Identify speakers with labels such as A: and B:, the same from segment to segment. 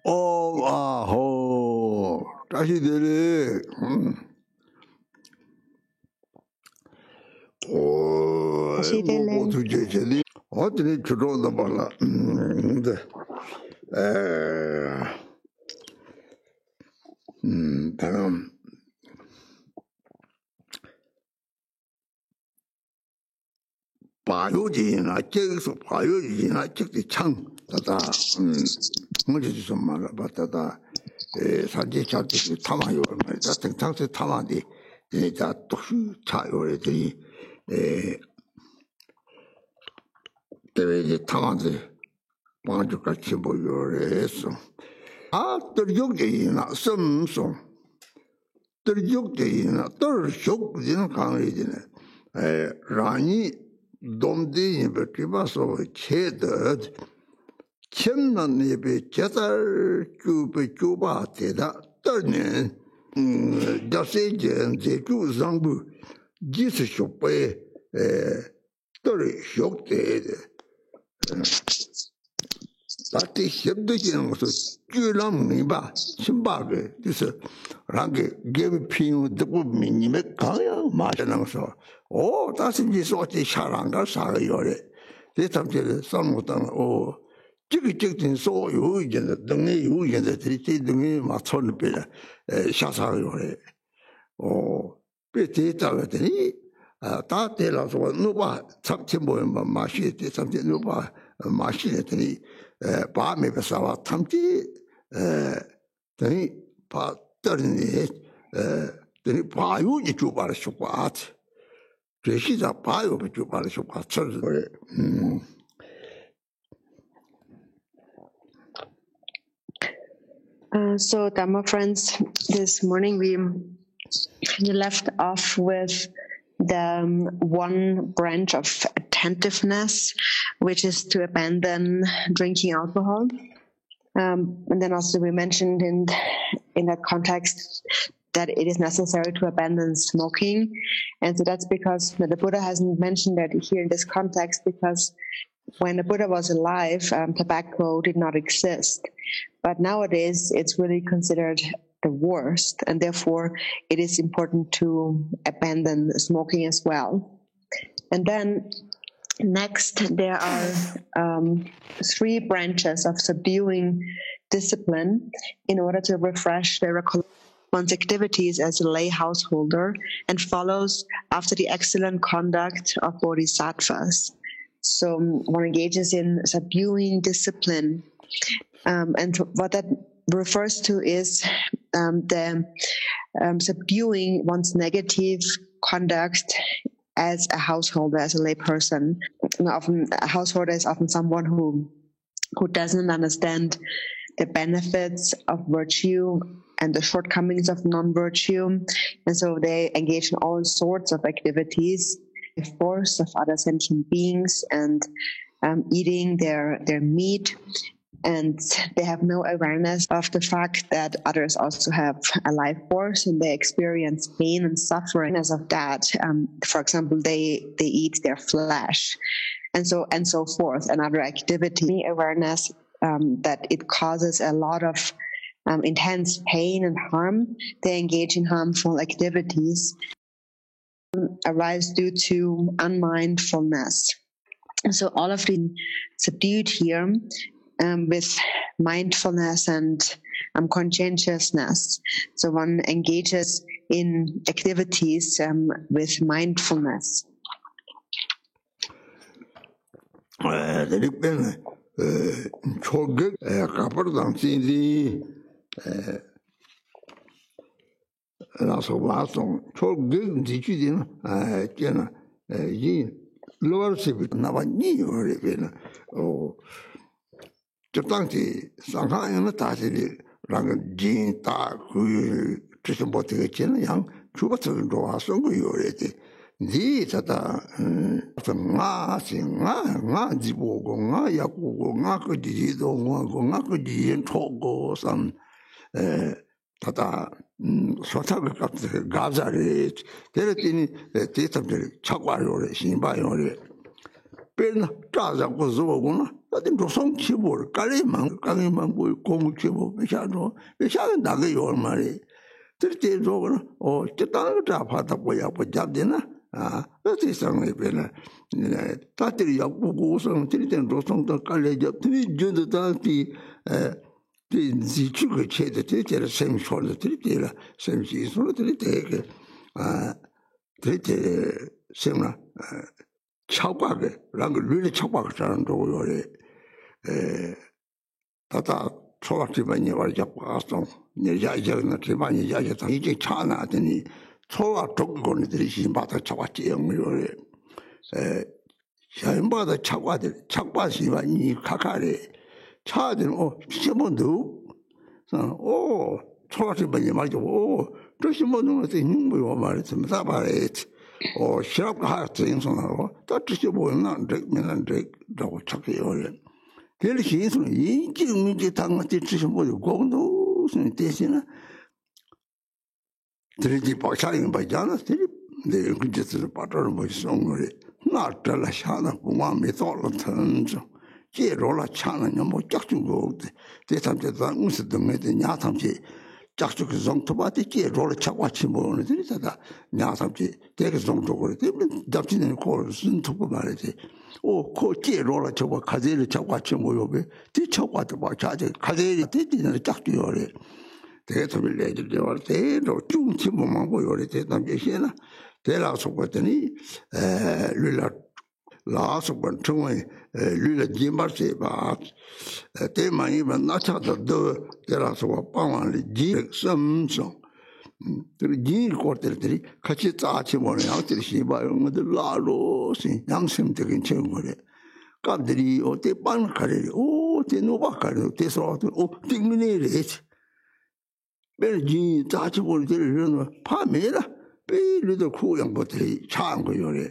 A: 아호, 자식들이, 뭐, 도대체, 어떻게 들어오다 말라. 근데, 다음, 바요지나, 저기서 바요지나, 저기 창, 다다, 뭐지, 좀 말아, 봤다다, 사지 자기 타마요, 같은 상세 타마디, 자, 또, 차요래더니, 때에 이제 타마디, 완주같이 보여래서, 떨적대이나, 썸송, 떨적대이나, 떨적대이나 강해지네, 라니, 돔대이 베티바서 체드 쳔난 예베 제달 주베 주바테다 떠는 자세제 제주 장부 지스쇼페 떠리 쇼테 다티 셴드지는 것도 쭈람이바 심바게 그래서 랑게 게비 피우 듣고 미니메 가야 마셔나서 오 다시 소치 샤랑가 사요래 대탐제를 선못한 오 찍찍진 소요 이제 등에 요이제 들이 등에 맞춰는 빌 샤사요래 오 베테타더니 다 때라서 누가 참치 모임 마시 때 참치 누가 마시더니 밤에 배사와 탐지 등이 봤더니 등이 봐요 이 주바를 쇼과 제시자 봐요 주바를 쇼과 철거래
B: So, Dharma friends, this morning we left off with the one branch of attentiveness, which is to abandon drinking alcohol. And then also we mentioned in that context that it is necessary to abandon smoking. And so that's because the Buddha hasn't mentioned that here in this context, because when the Buddha was alive, tobacco did not exist. But nowadays, it's really considered the worst, and therefore it is important to abandon smoking as well. And then next, there are 3 branches of subduing discipline in order to refresh the one's activities as a lay householder and follows after the excellent conduct of bodhisattvas. So one engages in subduing discipline. And what that refers to is the subduing one's negative conduct as a householder, as a lay person. Often, a householder is often someone who doesn't understand the benefits of virtue and the shortcomings of non-virtue. And so they engage in all sorts of activities, the force of other sentient beings, and eating their meat. And they have no awareness of the fact that others also have a life force and they experience pain and suffering as of that. For example, they eat their flesh and so forth. Another activity, awareness that it causes a lot of intense pain and harm. They engage in harmful activities arise due to unmindfulness. So all of the subdued here with mindfulness and conscientiousness. So one engages in activities with mindfulness.
A: 적당히 상하에는 다시 랑진다 그 뜻은 못 되겠지는 양 주부터 좋아서 그 요래지 니 자다 nga 지보고 nga 야고고 nga 그지도 nga 그지 초고 산 다다 소타가 같은 가자리 데르티니 데이터들 착과요래 신바요래 뺀 짜자고 저거구나 어떤 조성 치고 가리만 뭐 공을 치고 배샤는 나가 요 말이 들때 저거는 저다는 거 잡아다 보야 뭐 잡되나 어떻게 상황이 변해 다들이 약보고선 들때 조성도 깔려져 들이 저도 다티 지축을 체도 들때를 생소를 들때라 생시소를 들때 들때 생나 차과게 랑을 류리 차과가 잘한다고 요래 다다 초락집안이 와서 왔어 내자저는 집안이 자저다 이제 차나더니 초락 동거들이 신바다 차왔지 영요래 신바다 차과시만이 카카레 차들 시몬도 초락집안이 말이죠 저 시몬도한테 힘을 말했습니다 말해 시합가 하트 인선하고 따뜻이 보이면 안 되라고 착해요. 그 신선 인지 당한테 주신 뭐 공도 대신에 들이 박사님 바잖아. 들이 내 그제서 빠르는 뭐 송을 나타라 샤나 공함에 돌아던져. 제로라 차는 뭐 짝주고 대삼대도 무슨 등에 냐탐지 짝죽 정토바티 제로라 차과치 뭐는 들이다가 냐삼지 대게 정토고 때문에 잡지는 거 순토고 말이지. 그 제로라 저거 가재를 차과치 뭐요베 뒤차과도 봐 자제 가재를 뒤지는 짝주요래. 대서를 내주려 대로 중치 뭐만 보요래 대담게 시나 대라서 거더니 룰라 라서 번 총에 룰라 짐바세 바 대만이 만나차도 더 대라서 빵완리 지 섬성 그 지 거들들이 같이 짜치 뭐냐 어떻게 시바요 것들 라로시 양심적인 청거래 감들이 어때 빵 가래리 대노바 가래 대서 띵미네래 매지 짜치 보는 파메라 베르도 쿠양보들이 차한 거요래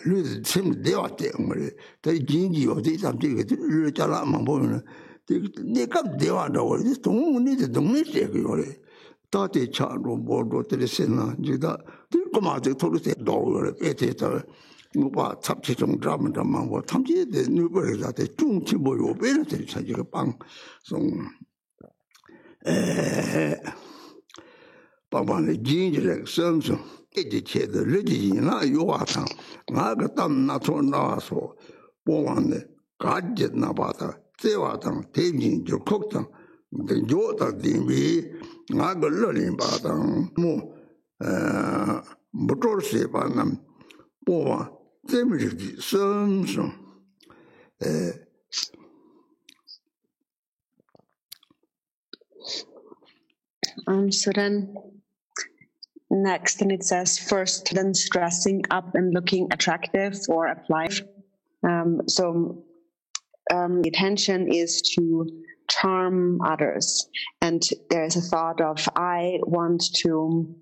A: 르드 sem 되었대 엄마래 대 진지 어디 잠지게 르 잘라만 보면은 내가 대화한다고 그래 동문이도 동네에 그래 다들 차로 뭐로 들으시나 이제다 들고마저 토르세 도를 에테다 뭐봐 잡지 좀 잡는다만 뭐 탐지에 누버에다 중치 뭐요 베르들 차지가 빵송 방방의 진지를 섬성 이제 제대로 르지나 요아상 나가 땀 나서 나와서 보완네 가지 나바다 세와당 대진저 걱정 근데 요다 dim이 나가 러린 바당 뭐torse 바남 보완 재미지 섬성
B: So then next, and it says first, then dressing up and looking attractive or apply. The intention is to charm others. And there's a thought of, I want to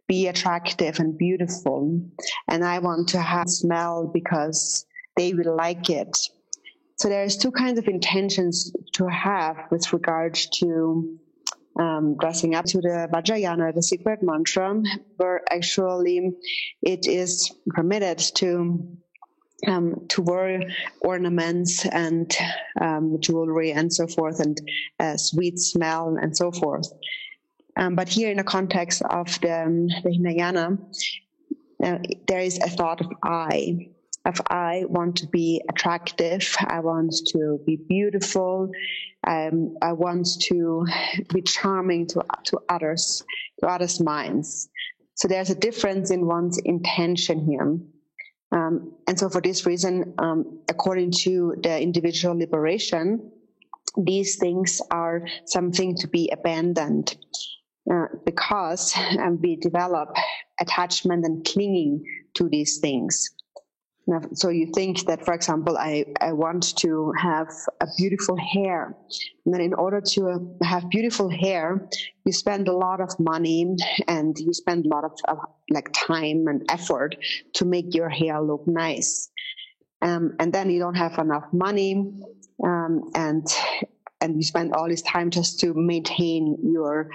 B: be attractive and beautiful, and I want to have smell because they will like it. So there's two kinds of intentions to have with regards to dressing up to the Vajrayana, the secret mantra, where actually it is permitted to wear ornaments and jewelry and so forth, and sweet smell and so forth. But here in the context of the Hinayana, there is a thought of I want to be attractive, I want to be beautiful, I want to be charming to others, to others' minds. So there's a difference in one's intention here. And so for this reason, according to the individual liberation, these things are something to be abandoned because we develop attachment and clinging to these things. Now, so you think that, for example, I want to have a beautiful hair. And then in order to have beautiful hair, you spend a lot of money and you spend a lot of time and effort to make your hair look nice. And then you don't have enough money and you spend all this time just to maintain your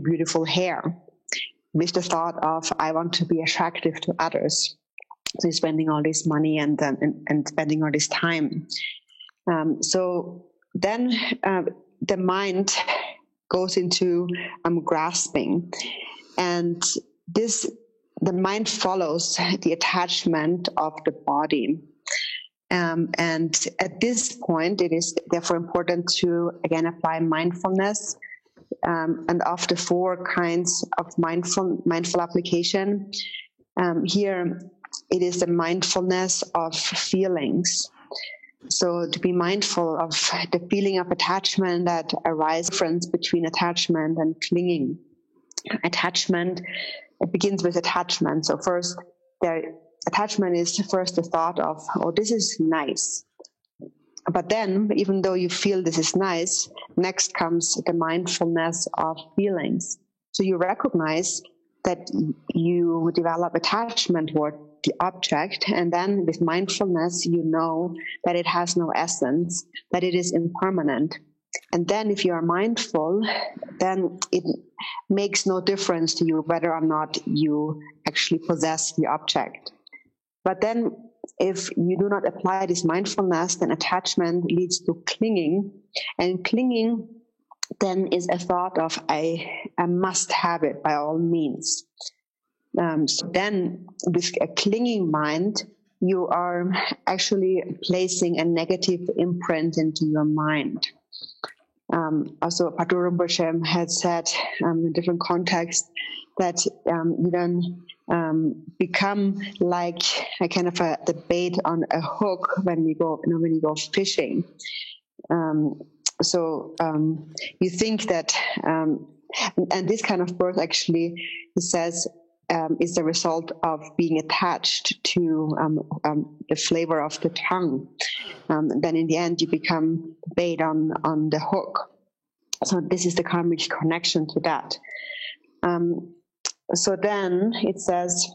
B: beautiful hair with the thought of, I want to be attractive to others. So you're spending all this money and spending all this time. So then the mind goes into grasping, and the mind follows the attachment of the body. And at this point, it is therefore important to, again, apply mindfulness. And of the 4 kinds of mindful application, here it is the mindfulness of feelings. So to be mindful of the feeling of attachment that arises, difference between attachment and clinging. Attachment, it begins with attachment. So first, attachment is first the thought of, oh, this is nice. But then, even though you feel this is nice, next comes the mindfulness of feelings. So you recognize that you develop attachment toward the object, and then with mindfulness, you know that it has no essence, that it is impermanent. And then if you are mindful, then it makes no difference to you whether or not you actually possess the object. But then if you do not apply this mindfulness, then attachment leads to clinging. And clinging then is a thought of, I must have it by all means. So then with a clinging mind, you are actually placing a negative imprint into your mind. Also, Patrul Rinpoche had said in different contexts that you then become like a kind of the bait on a hook when you go fishing. So you think that, and this kind of birth actually, he says, is the result of being attached to the flavor of the tongue. Then in the end, you become bait on the hook. So this is the karmic connection to that. So then it says,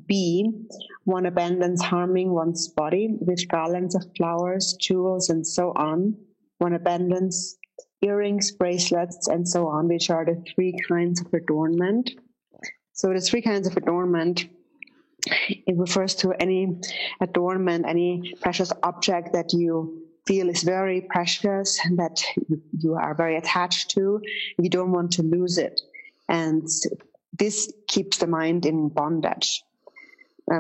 B: B, one abandons harming one's body with garlands of flowers, jewels, and so on. One abandons earrings, bracelets, and so on, which are the 3 kinds of adornment. So the 3 kinds of adornment, it refers to any adornment, any precious object that you feel is very precious and that you are very attached to. You don't want to lose it. And this keeps the mind in bondage.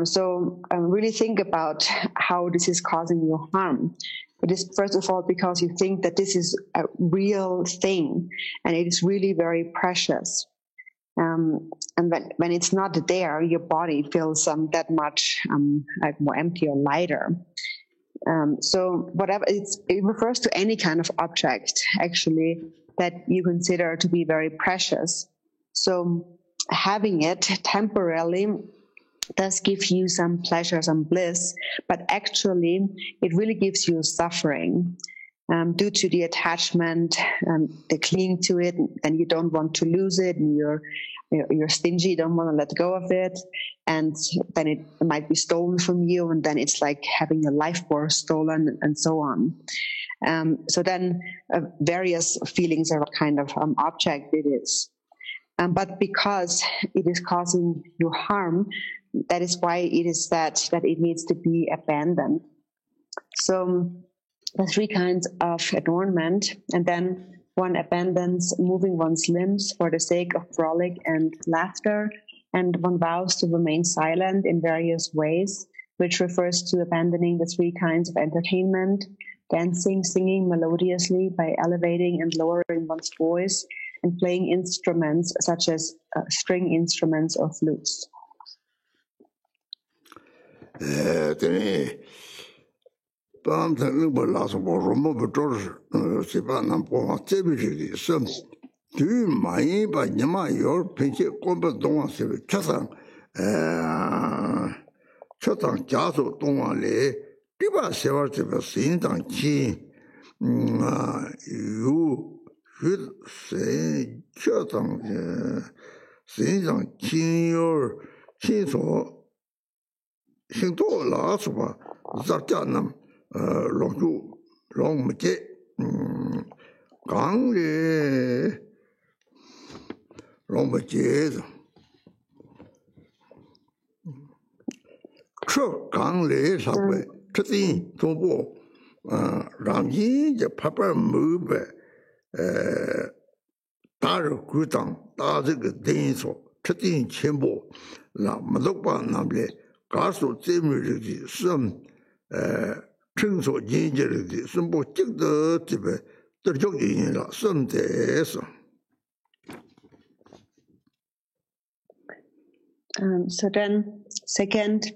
B: So really think about how this is causing you harm. It is, first of all, because you think that this is a real thing and it is really very precious. And when it's not there, your body feels that much like more empty or lighter. So whatever, it refers to any kind of object, actually, that you consider to be very precious. So having it temporarily does give you some pleasure, some bliss, but actually it really gives you suffering due to the attachment, the clinging to it, and you don't want to lose it, and you're stingy, you don't want to let go of it, and then it might be stolen from you, and then it's like having your life force stolen, and so on. So then various feelings are what kind of object it is. But because it is causing you harm, that is why it is said that it needs to be abandoned. So the 3 kinds of adornment, and then one abandons moving one's limbs for the sake of frolic and laughter, and one vows to remain silent in various ways, which refers to abandoning the 3 kinds of entertainment, dancing, singing melodiously by elevating and lowering one's voice, and playing instruments such as string instruments or flutes.
A: Ramji, the Papa move, Dar Gutang, Dazik Denso, Chatin Chimbo, La Madopa Namble, Gaso Zemiri, some Chinso Ginger, some book the Tibe, the Jogging, some days.
B: So then, second,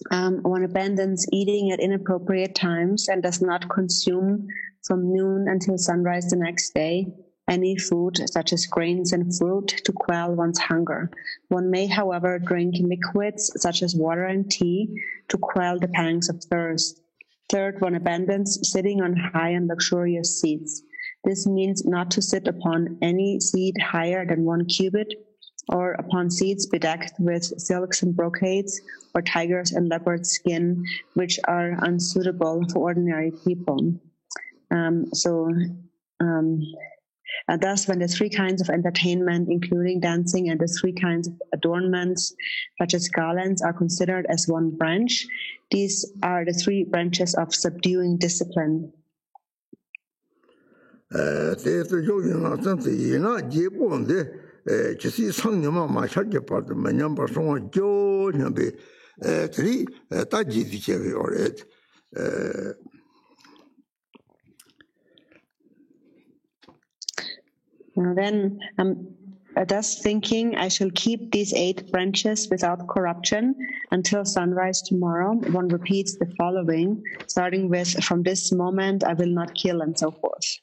B: one abandons eating at inappropriate times and does not consume from noon until sunrise the next day any food such as grains and fruit to quell one's hunger. One may, however, drink liquids such as water and tea to quell the pangs of thirst. Third, one abandons sitting on high and luxurious seats. This means not to sit upon any seat higher than 1 cubit, or upon seats bedecked with silks and brocades, or tigers and leopard skin, which are unsuitable for ordinary people. Thus, when the 3 kinds of entertainment, including dancing, and the 3 kinds of adornments, such as garlands, are considered as one branch, these are the 3 branches of subduing discipline. Then, thus thinking, I shall keep these 8 branches without corruption until sunrise tomorrow. One repeats the following, starting with, from this moment I will not kill, and so forth.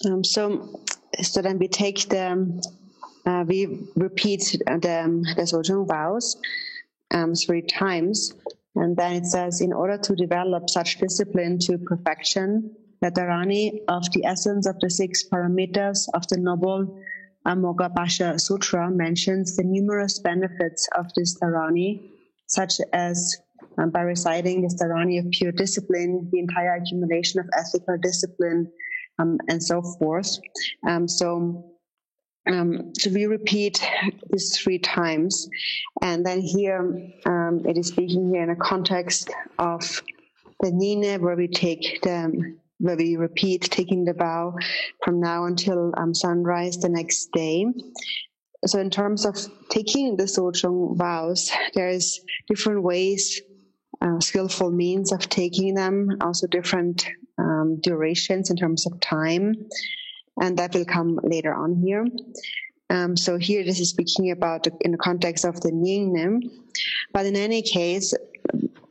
B: So then we take we repeat the Sojong vows 3 times, and then it says, in order to develop such discipline to perfection, the Dharani of the essence of the 6 paramitas of the noble Amoghapasha Sutra mentions the numerous benefits of this Dharani, such as by reciting this Dharani of pure discipline, the entire accumulation of ethical discipline, and so forth. So we repeat this 3 times, and then here it is speaking here in a context of the Nine, where we repeat taking the vow from now until sunrise the next day. So in terms of taking the Sojong vows, there is different ways skillful means of taking them, also different durations in terms of time, and that will come later on here. So here this is speaking about in the context of the Nyingnim, but in any case,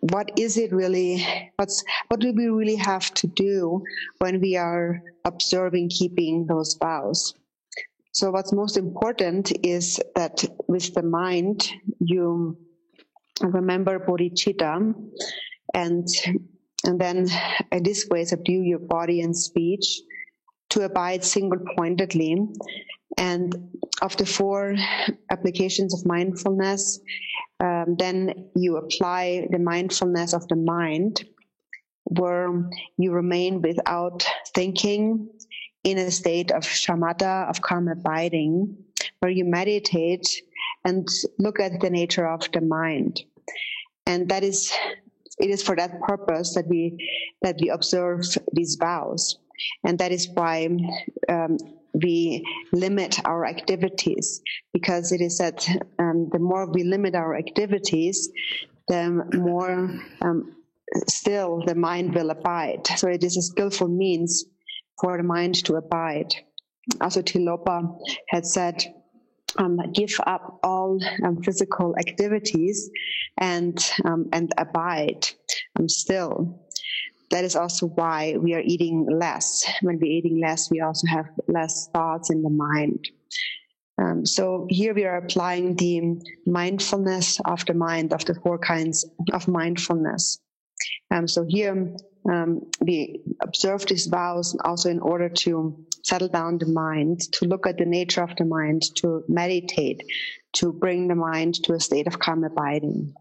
B: what is it really, what do we really have to do when we are observing, keeping those vows? So what's most important is that with the mind, you remember bodhicitta, and then in this way subdue your body and speech to abide single-pointedly. And of the 4 applications of mindfulness, then you apply the mindfulness of the mind, where you remain without thinking in a state of shamatha, of calm abiding, where you meditate and look at the nature of the mind. And it is for that purpose that we observe these vows. And that is why we limit our activities, because it is that the more we limit our activities, the more still the mind will abide. So it is a skillful means for the mind to abide. Also, Tilopa had said, give up all physical activities and abide still. That is also why we are eating less. When we're eating less, we also have less thoughts in the mind. So here we are applying the mindfulness of the mind, of the 4 kinds of mindfulness. So here we observe these vows also in order to settle down the mind, to look at the nature of the mind, to meditate, to bring the mind to a state of calm abiding.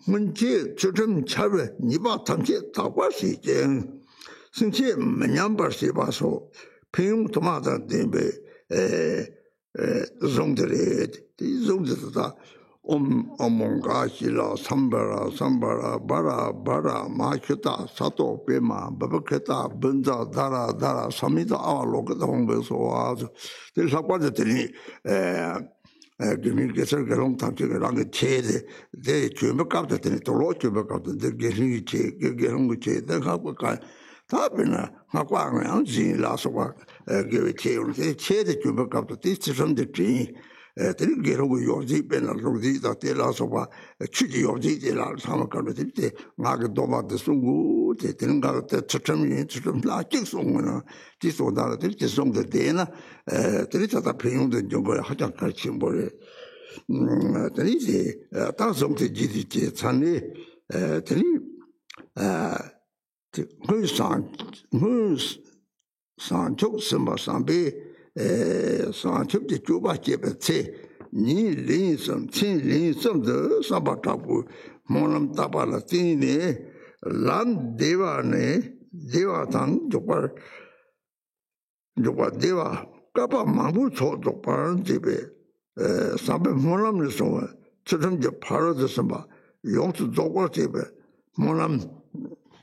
A: 문제 조금 차례 니바 탐제 다과시 제 신체 만년버시 봐서 평 도마다 되베 종들이 종들다 어몽가시라 삼바라 바라 마크다 사토 베마 바바케다 번자 다라 삼이다 아로그다 홍베서 와서 그래서 빠졌더니 Communication gelong tamche gelang che de chumba kapta tene tolo chumba kapta de geling che gelong che de ka ka ta bena ha kwa ngang ji la so wa ge che de chumba kapta ti chum de chi de gelong yo ji bena lo ji da te la so wa chu ji yo ji de la sa ma ka de te ma ge do ma de sungu de ten ga de chum la chi sung na ti so da de chi sung de na 들이다가 평균된 정도의 하장 가르침 보래 들이지 다성대 지지지 찬이 들이 산쪽 선바산비 산쪽의 주바제베체 니 린섬 친린섬도 사바타고 모놈 따발라 띠네 란 대와네 대와당 조발 대와 까봐 마부 초도 바른 집에 사배 모람을 쏘아 저든지 바로서 봐 용수 조고 집에 모람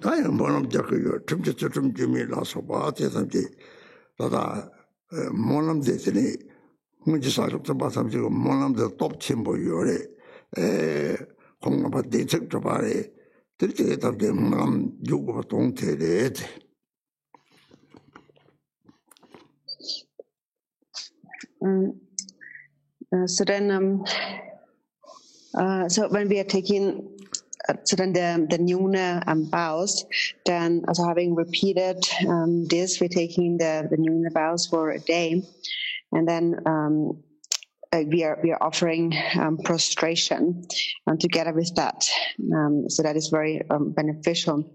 A: 다양 모람 잡고요 좀 재미라서 봐 대선지 다다 모람 대신에 문제 사업도 봐서지고 모람도 top 보여래 공부바 대책도 봐래 들게 답게 모람 요구 동태래
B: So then, so when we are taking, so then the Nyuna vows, then also having repeated this, we're taking the Nyuna vows for a day, and then we are offering prostration together with that. So that is very beneficial.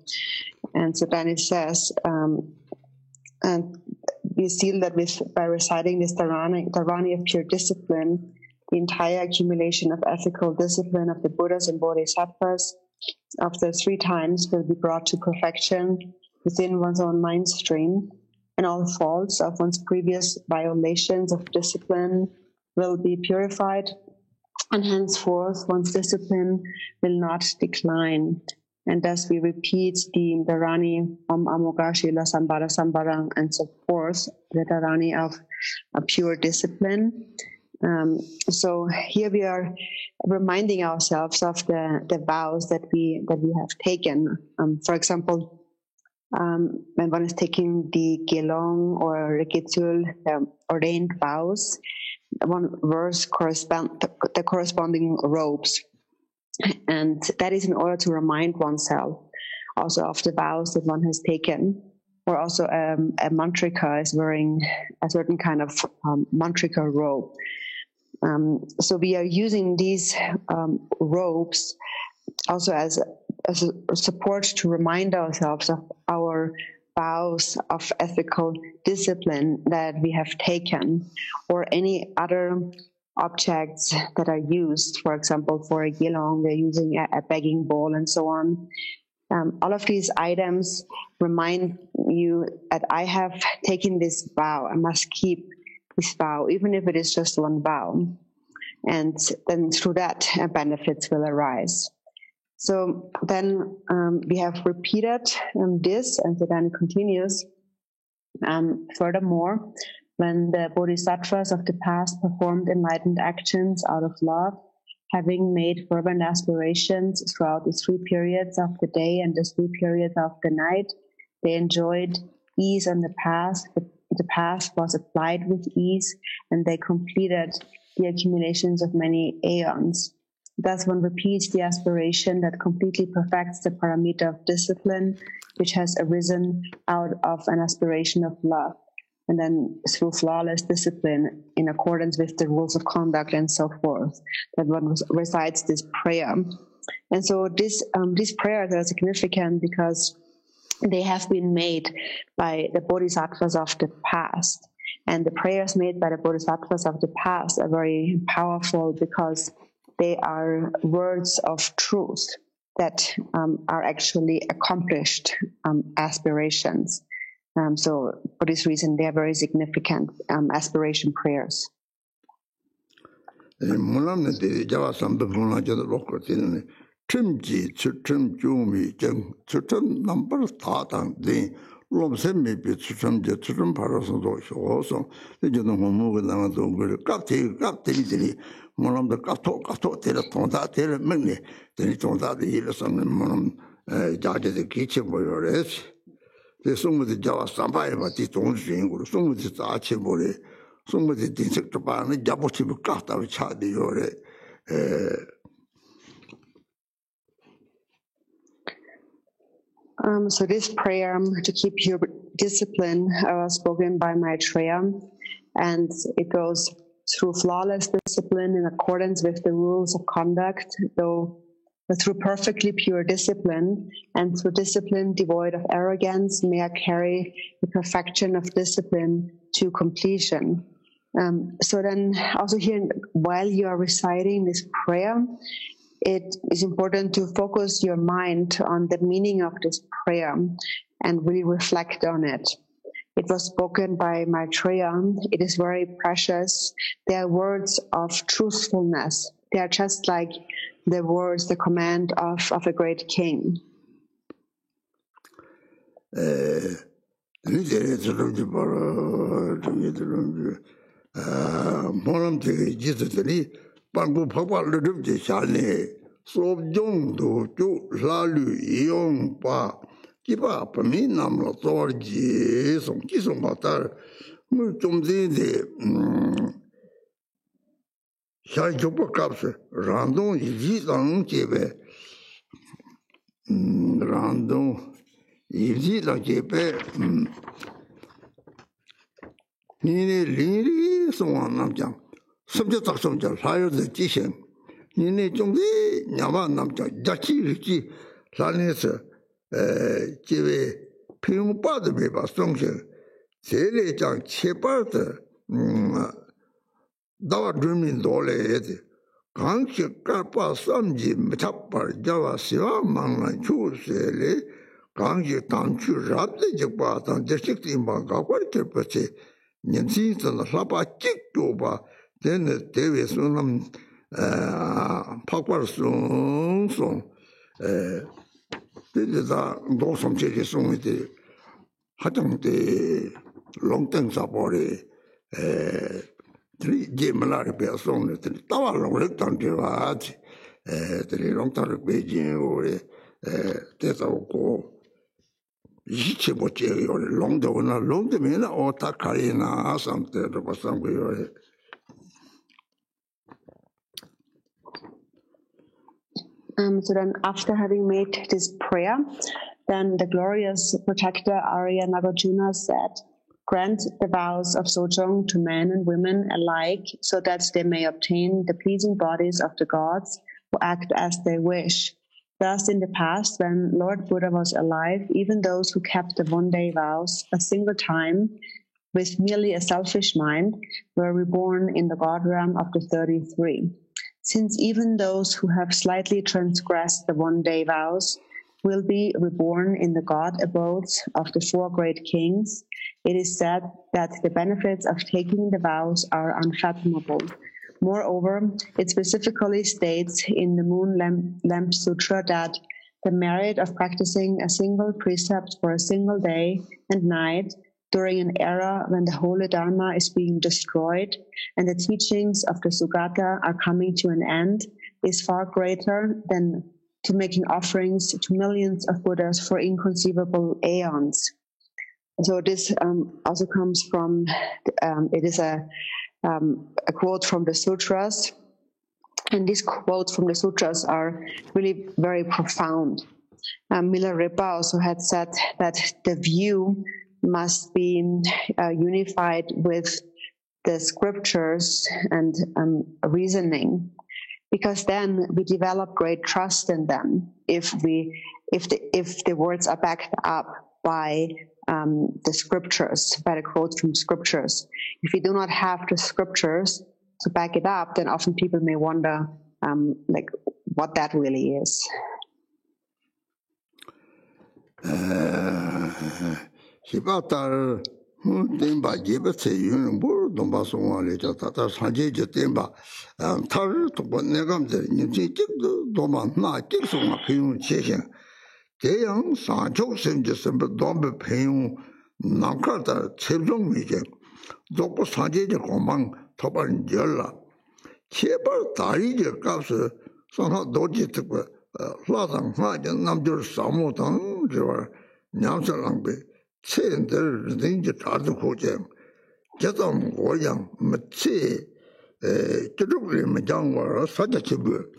B: And so then it says, and we seal that by reciting this Dharani of pure discipline, the entire accumulation of ethical discipline of the Buddhas and Bodhisattvas of the 3 times will be brought to perfection within one's own mind stream, and all faults of one's previous violations of discipline will be purified, and henceforth one's discipline will not decline. And thus we repeat the Dharani Om Amogashila Sambara Sambarang and so forth, the Dharani of a pure discipline. So here we are reminding ourselves of the vows that we have taken. For example, when one is taking the Gelong or Rekitsul, ordained vows, one verse the corresponding robes. And that is in order to remind oneself also of the vows that one has taken. Or also a mantrika is wearing a certain kind of mantrika robe. So we are using these robes also as a support to remind ourselves of our vows of ethical discipline that we have taken, or any other objects that are used. For example, for a gelong, we're using a begging bowl and so on. All of these items remind you that I have taken this vow. I must keep this vow, even if it is just one vow. And then through that, benefits will arise. So then we have repeated this, and so then it continues. Furthermore, when the bodhisattvas of the past performed enlightened actions out of love, having made fervent aspirations throughout the 3 periods of the day and the 3 periods of the night, they enjoyed ease on the path. The path was applied with ease, and they completed the accumulations of many aeons. Thus one repeats the aspiration that completely perfects the paramita of discipline, which has arisen out of an aspiration of love, and then through flawless discipline in accordance with the rules of conduct and so forth, that one recites this prayer. And so these prayers are significant because they have been made by the bodhisattvas of the past. And the prayers made by the bodhisattvas of the past are very powerful because they are words of truth that are actually accomplished aspirations. So for this reason, they are very significant aspiration prayers. So this prayer to keep your discipline was spoken by Maitreya, and it goes through flawless discipline in accordance with the rules of conduct, though through perfectly pure discipline, and through discipline devoid of arrogance, may I carry the perfection of discipline to completion. So then also here, while you are reciting this prayer, it is important to focus your mind on the meaning of this prayer and really reflect on it. It was spoken by Maitreya. It is very precious. They are words of truthfulness. They are just like the words, the command of a great king.
A: dawa drumin dole edi 강식 깔파 삼지 미탑발 자와 시와 망란 추세리 강식 단추 잡대 적바단 대식이 망가 버릴 것이 년신선 사바 찍도바 되는 대회선은 박발송송 되다 노섬제지 송이들 하정대 롱땡사보리 제말라리 배송을 따와 롱렉당 되와지 들이 롱타르 베이징으로 대사고 이치 못지요 롱도나 롱도면은 오타카리나 상태로 봤상고요.
B: So then after having made this prayer, then the glorious protector Arya Nagarjuna said, "Grant the vows of Sojong to men and women alike, so that they may obtain the pleasing bodies of the gods who act as they wish." Thus in the past, when Lord Buddha was alive, even those who kept the one-day vows a single time with merely a selfish mind were reborn in the god realm of the 33. Since even those who have slightly transgressed the one-day vows will be reborn in the god abodes of the four great kings, it is said that the benefits of taking the vows are unfathomable. Moreover, it specifically states in the Moon Lamp Sutra that the merit of practicing a single precept for a single day and night during an era when the holy Dharma is being destroyed and the teachings of the Sugata are coming to an end is far greater than to making offerings to millions of Buddhas for inconceivable aeons. So this also comes from, it is a quote from the sutras, and these quotes from the sutras are really very profound. Milarepa also had said that the view must be unified with the scriptures and reasoning, because then we develop great trust in them if the words are backed up by the scriptures, by the quotes from scriptures. If we do not have the scriptures to back it up, then often people may wonder like what that really is.
A: 시바탈 덴바 제베체 유는 뭘 돈바송와레 자타타 산제제 덴바 탈 도번내감데 니지 찍도 도만 나 찍송마 피용 제행 대양 산족 선제선 돈베 피용 남카다 최종미제 도고 산제제 공방 토반 열라 제발 다리제 값을 선하 도지 듣고 라상 하전 남들 사모당 저 냠살랑베 체인들 rin지 다도 고제 제동 고양 마치 저쪽에 장와 사자치부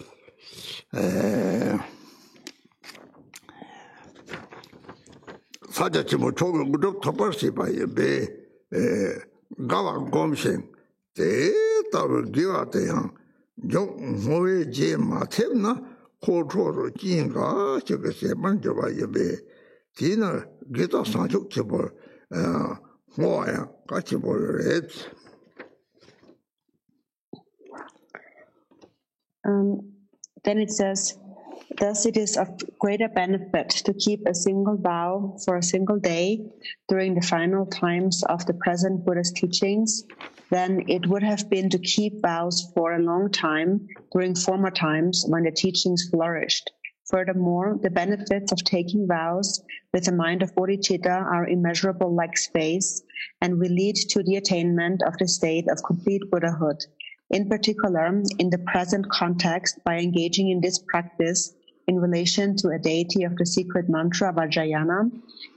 A: 사자치부 조금 덮어서 봐요 배 가와 검신 대답을 기와대양 좀 뭐에 제 마템나 고초로 진가 저것에 먼저 봐요 배 디나 기타 산적 쳐볼 뭐야 같이 볼래.
B: Then it says, thus it is of greater benefit to keep a single vow for a single day during the final times of the present Buddhist teachings than it would have been to keep vows for a long time during former times when the teachings flourished. Furthermore, the benefits of taking vows with the mind of bodhicitta are immeasurable like space and will lead to the attainment of the state of complete Buddhahood. In particular, in the present context, by engaging in this practice in relation to a deity of the secret mantra Vajrayana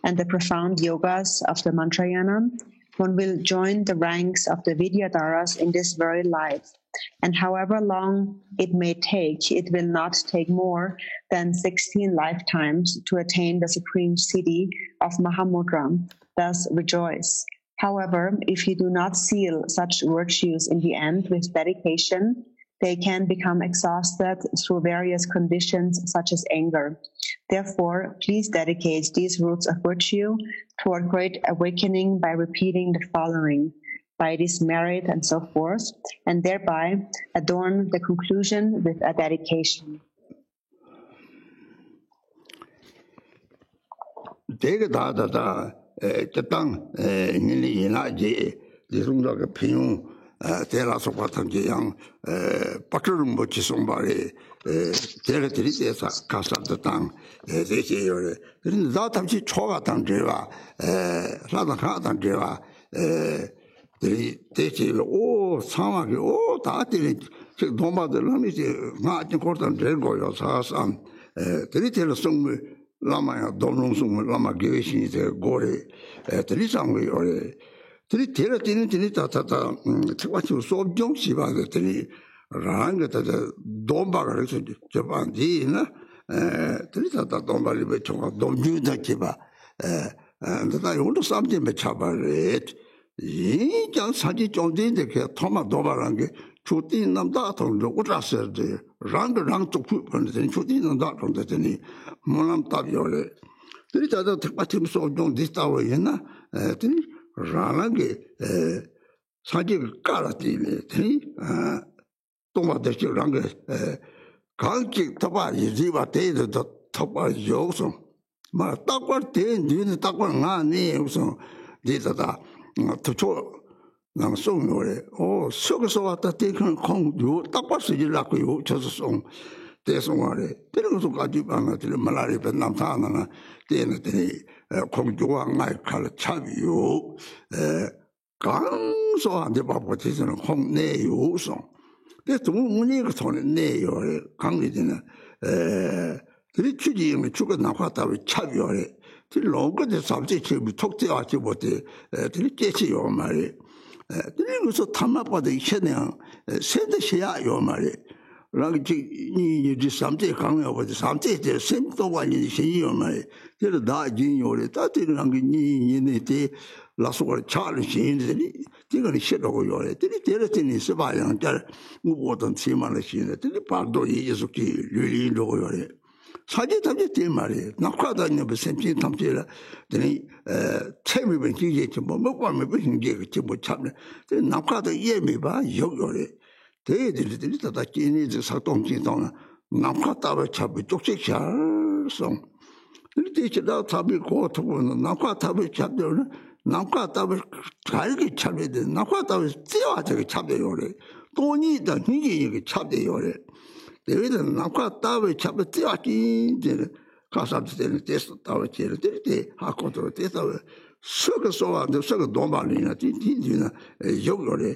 B: and the profound yogas of the Mantrayana, one will join the ranks of the Vidyadharas in this very life. And however long it may take, it will not take more than 16 lifetimes to attain the supreme city of Mahamudra. Thus rejoice. However, if you do not seal such virtues in the end with dedication, they can become exhausted through various conditions such as anger. Therefore, please dedicate these roots of virtue toward great awakening by repeating the following. by this merit and so forth, and thereby adorn the conclusion with a dedication.
A: Lama Donlong Lama Gavation Gore, Trisang or Tritera Tata, what you saw Jongsiba, the Tini Ranga, the Domba, Japan, Dina, Tritata Domba Libetonga, Dom Juda Kiba, and that I want something but Chabaret. Jan Saji John Dindek, Thomas Dobarange, Chutin Namdaton, the Utrasser, the Rang to Coop, and then Chutin Namdaton, the Tini, Monam Tabiole. The little Patim so John Distawa, Range, Saji Karati, Thomas de Range, Kanki Taba, Ziva Tay, the Taba Yoso. Ma Takwa Tay, doing the Takwa name, so did that. To show them song or so at the taken Kong, you tapas like you just song. There's one. There was a Gajibana to the Malari Benamtana, then the Kong Juan, I call it Chavio, Gang so on the baptism Kong Ne you song. There's the moon on Ne or Kang dinner. The Chiji and the Chuka Nakata with Chavio. The longer the subject we talked about the Jesse or Mary. The also come up with the Shannon, send the Shia your Mary. You do something coming over the something, the same one in the Shia or Mary. They'll die junior, that is Rangi, last word challenge in the thing shit over your head. The thing is surviving, move what on Simon machine, the part of is okay, really over your head. 사지 답지 때 말이에요. 낙화다니는 무슨 tam지라 되니 체미ben 기계지 뭐 먹으면 무슨 기계지 뭐 참네. 낙화도 이해미 봐 요요래. 대들들이 다 끼니지 사동지동 낙화다를 잡이 쪽색샤송. 이렇게 다 잡이 고토는 낙화답을 잡되는 낙화답을 잘게 잡아야 돼. 낙화답을 띄어가지고 잡대요래. 돈이 있다 이게 잡대요래. 대회는 낙화 따위 잡아 뛰었지 이제 가사들은 테스트 따위 제를 때 하고도 테스트 서거서한테 서거 도발이나 뒤뒤나 요거래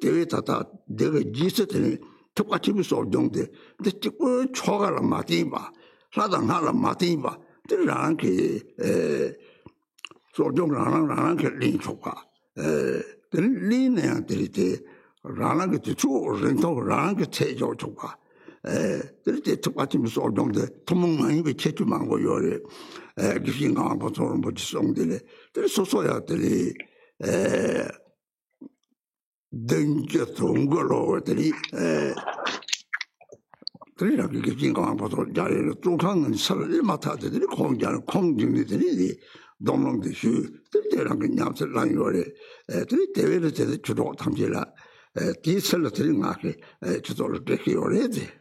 A: 대회 다다 내가 지스들이 똑같이 무서 정도 근데 찍고 초가라 마디바 사당하라 마디바 들랑 그 소정랑 그 린초가 들리네 들이 라랑 그 주ren도 라랑 그 체조 초가 그때 똑같이 무슨 정도 도망만이 왜 체주만 거요래 기신강 보통 뭐 지송들이 그래서 소소야들이 던져 동거로들이 그러나 기신강 보통 자리를 뚜껑은 설을 맡아들이 공자는 공중들이 동롱들이 그때랑 그냥 설랑이래 그때 대회를 제대로 주로 탐지라 디설들이 나게 주도를 되게 오래지.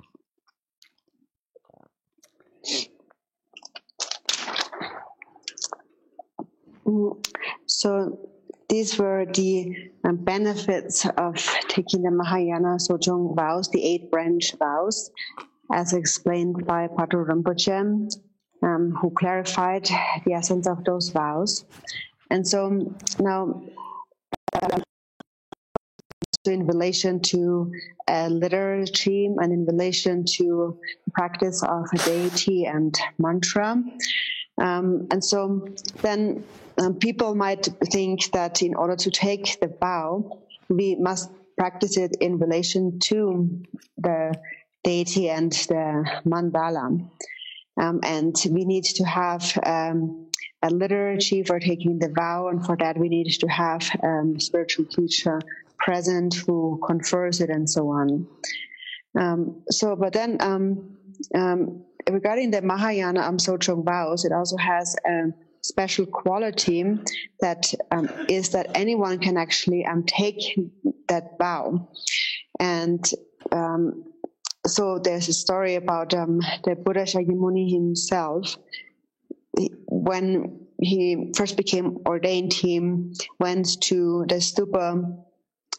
B: So these were the benefits of taking the Mahayana Sojong vows, the 8 branch vows, as explained by Patrul Rinpoche, who clarified the essence of those vows. And so now, in relation to liturgy and in relation to the practice of deity and mantra. And so then people might think that in order to take the vow, we must practice it in relation to the deity and the mandala. And we need to have a liturgy for taking the vow, and for that we need to have spiritual teacher present who confers it and so on. But then regarding the Mahayana Sojong vows, it also has special quality that is that anyone can actually take that vow. And so there's a story about the Buddha Shakyamuni himself. When he first became ordained, he went to the stupa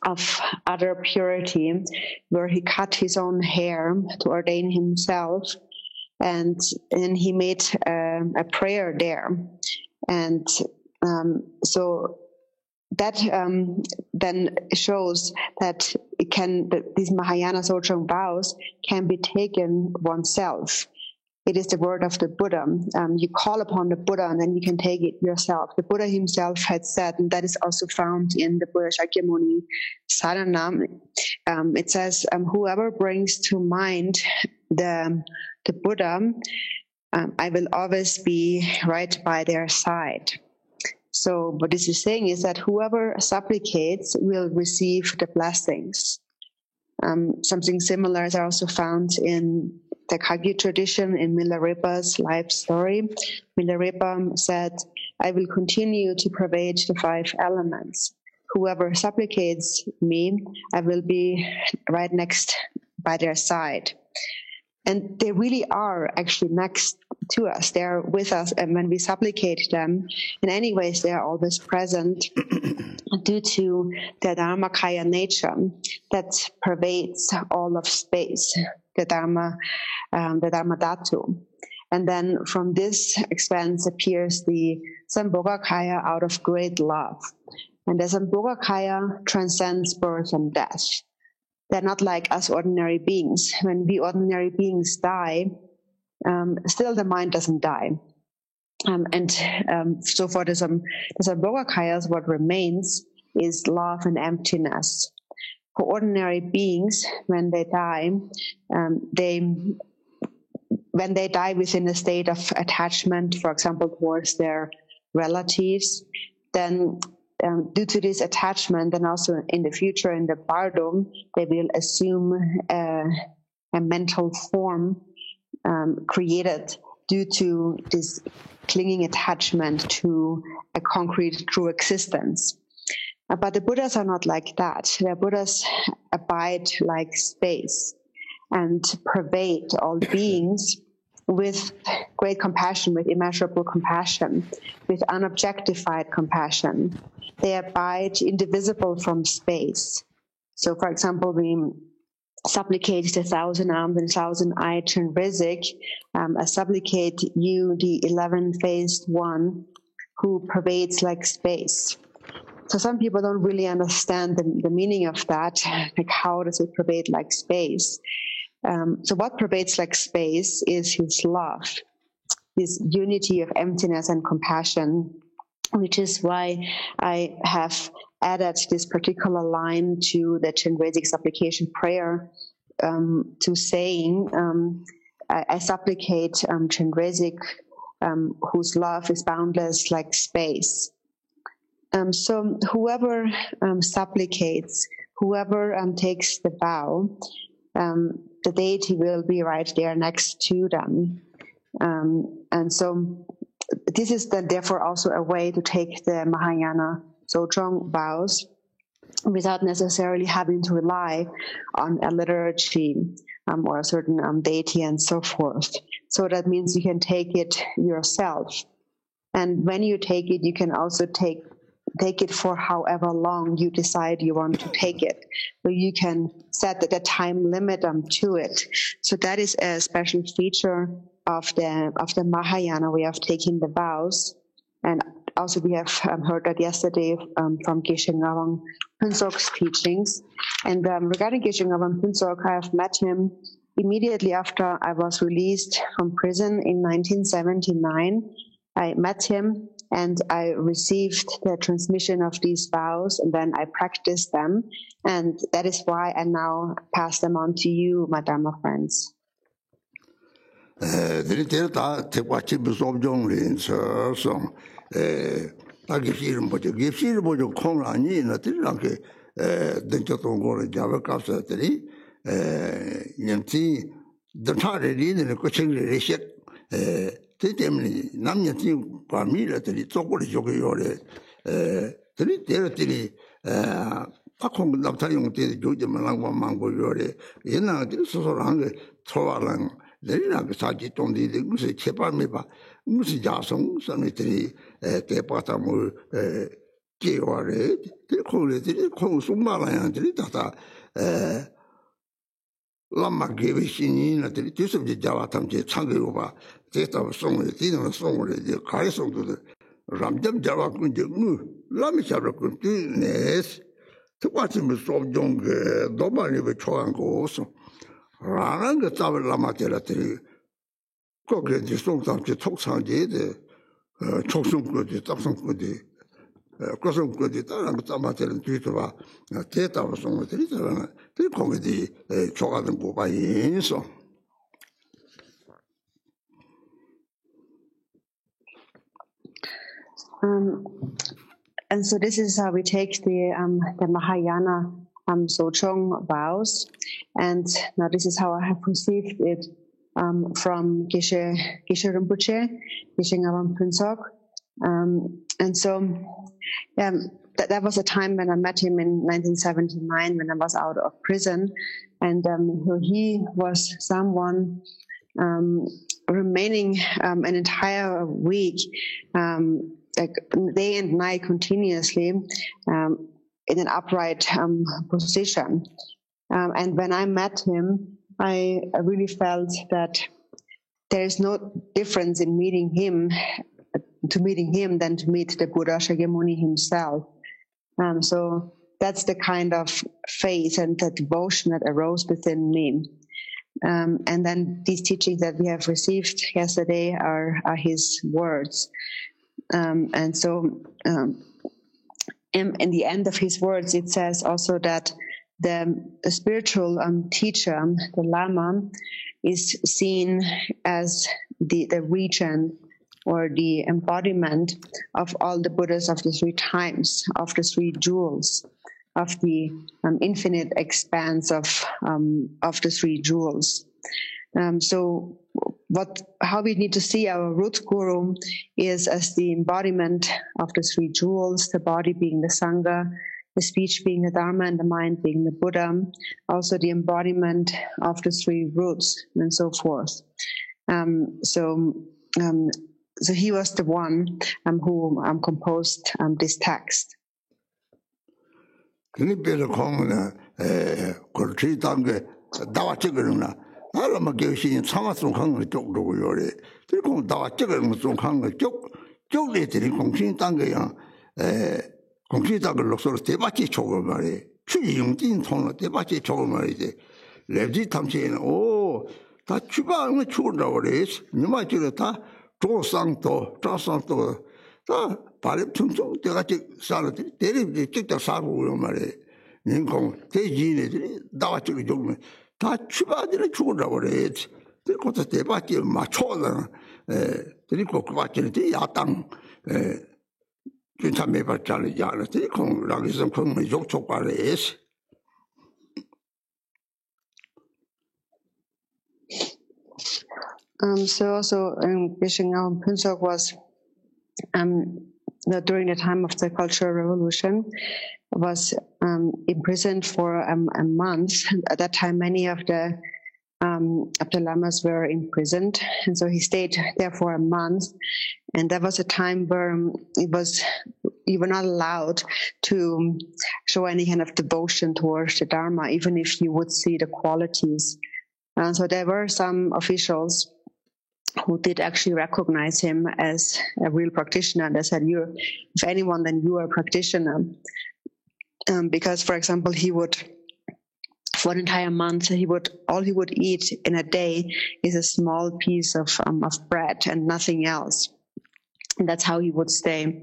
B: of utter purity, where he cut his own hair to ordain himself, and he made a prayer there. And so that then shows that these Mahayana Dzogchen vows can be taken oneself. It is the word of the Buddha. You call upon the Buddha and then you can take it yourself. The Buddha himself had said, and that is also found in the Buddha Shakyamuni Sadhana, it says, whoever brings to mind the Buddha, I will always be right by their side. So what this is saying is that whoever supplicates will receive the blessings. Something similar is also found in the Kagyu tradition in Milarepa's life story. Milarepa said, I will continue to pervade the 5 elements. Whoever supplicates me, I will be right next by their side. And they really are actually next to us. They are with us, and when we supplicate them, in any ways they are always present due to the Dharmakaya nature that pervades all of space, the Dharma Dhatu. And then from this expanse appears the Sambhogakaya out of great love. And the Sambhogakaya transcends birth and death. They're not like us ordinary beings. When we ordinary beings die, still the mind doesn't die. So for the Sambhogakayas, what remains is love and emptiness. For ordinary beings, when they die, when they die within a state of attachment, for example, towards their relatives, then due to this attachment, and also in the future in the bardo, they will assume a mental form created due to this clinging attachment to a concrete true existence. But the Buddhas are not like that. The Buddhas abide like space and pervade all beings with great compassion, with immeasurable compassion, with unobjectified compassion. They abide indivisible from space. So, for example, we supplicate the 1,000-armed and 1,000-eyed Chenrezig. I supplicate you, the 11-faced one, who pervades like space. So some people don't really understand the meaning of that, like how does it pervade like space? So what pervades like space is his love, this unity of emptiness and compassion, which is why I have added this particular line to the Chenrezig supplication prayer, to saying, I supplicate Chenrezig, whose love is boundless like space. So whoever supplicates, whoever takes the vow, the deity will be right there next to them. And so this is then therefore also a way to take the Mahayana Dzogchen vows without necessarily having to rely on a liturgy or a certain deity and so forth. So that means you can take it yourself. And when you take it, you can also take it for however long you decide you want to take it. So you can set the time limit to it. So that is a special feature of the Mahayana way of taking the vows. And also we have heard that yesterday from Geshe Ngawang Phuntsok's teachings. And regarding Geshe Ngawang Phuntsok, I have met him immediately after I was released from prison in 1979. I met him and I received the transmission of these vows, and then I practiced them. And that is why I now pass them on to you, my Dharma friends.
A: 그 때문에 남녀 지금 과미들이 쪼고리 쪼고요래 들이 때들이 박홍 남타용 때 요즘은 한번 망고요래 옛날에 소소한 게 초와랑 내리나 그 사지 동디 무슨 제발매 봐 무슨 야성 선들이 대파tam을 개와래 들고래들이 공수마라야들이 다다 람마 개비신이나들이 뒤섭지 자와탐지 창교로 봐 제가 송을 뒤는 송을 이제 가이송도 람점 자와군지 람이 잡았군 뒤네스 특과침을 쏘종게 너만이 왜 초한 거서 라는 거 잡을 람마들이 거기에 이제 송삼지 톡상지에 촉송거지 딱송거지 그것은 다른 거 잡아들은 뒤에서 봐 대답을 송을 드리잖아 그 거기에 조가든 뭐가 있어
B: And so this is how we take the Mahayana Sochong vows, and now this is how I have received it from Geshe Rinpoche, Geshe Ngawang Phuntsok, and so that was a time when I met him in 1979 when I was out of prison, and he was someone remaining an entire week. Like day and night continuously in an upright position. And when I met him, I really felt that there is no difference in meeting him than to meet the Buddha Shakyamuni himself. So that's the kind of faith and the devotion that arose within me. And then these teachings that we have received yesterday are his words. And so in the end of his words, it says also that the spiritual teacher, the Lama, is seen as the regent or the embodiment of all the Buddhas of the three times, of the three jewels, of the infinite expanse of the three jewels. So how we need to see our root guru is as the embodiment of the three jewels, the body being the Sangha, the speech being the Dharma, and the mind being the Buddha, also the embodiment of the three roots, and so forth. So he was the one who composed this text.
A: 알아마 교신이 참았으면 강을 쪽으로 요래 그리고 나와 찍은 좀 강을 쪽쪽들이 공신 단계야 공신 단계로 서로 대바치 쪽을 말해 추용진 통로 대바치 쪽을 말이지 랩지 탐지에는 다 주방을 추운다고 그래 누마지로 다 조상도 다 발입 충성 대같이 살아들이 대립이 찍다 사고 말해 인공 대지인들이 나와 찍은 좀 다 추바들이 죽으라고 그래. 그것도 대박이 맞춰서 그리고 그 받치는데 야당 괜찮 매발자를 야르더니 공락에서 공을 욕촉발에
B: So also Geshe Ngawang Phuntsok was during the time of the Cultural Revolution was imprisoned for a month. At that time, many of the lamas were imprisoned, and so he stayed there for a month. And that was a time where you were not allowed to show any kind of devotion towards the Dharma, even if you would see the qualities. And so there were some officials who did actually recognize him as a real practitioner. They said, if anyone, then you are a practitioner. Because, for example, he would, for an entire month, all he would eat in a day is a small piece of bread and nothing else. And that's how he would stay.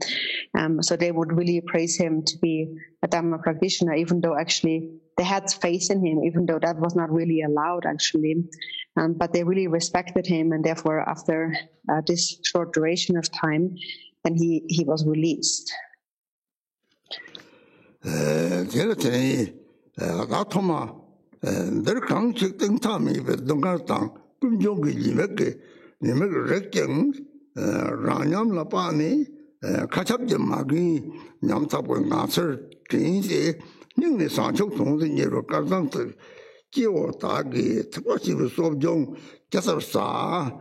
B: So they would really praise him to be a Dhamma practitioner, even though actually they had faith in him, even though that was not really allowed actually. But they really respected him, and therefore, after this short duration of time, then he was released.
A: 제가 나토마 늘 강직 등탐이 동가당 금종기 이렇게 你们人经让人了把你看差不嘛给人差不拿出真些，人的上秋同志你说刚刚子，叫我打给他过去的说中，这是啥？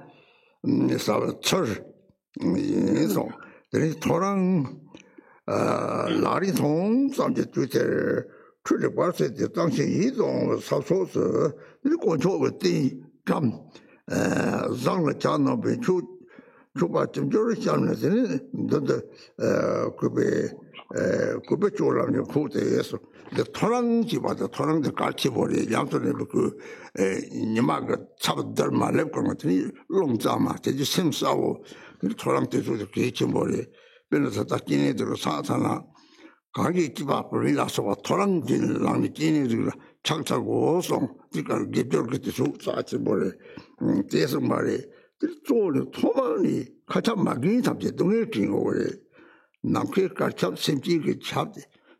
A: 啥词儿？你说，这突然哪里通上去就在出去玩水的当时一种啥说是，你过去个地站让了家那边就把就是想了，真的可别做了，你苦的也是。突然就把这突然就搞起过来，两个人那个你妈个差不多嘛，那个这笼罩嘛，这就生烧哦，突然就说就给起过来，变成他今年这个沙滩了，刚一几把不人家说突然就让你今年这个常常我说这个给别个就说啥起过来，这是嘛嘞，这做的他妈的，看他妈给他们东西进过来，那可搞吃甚至给吃的。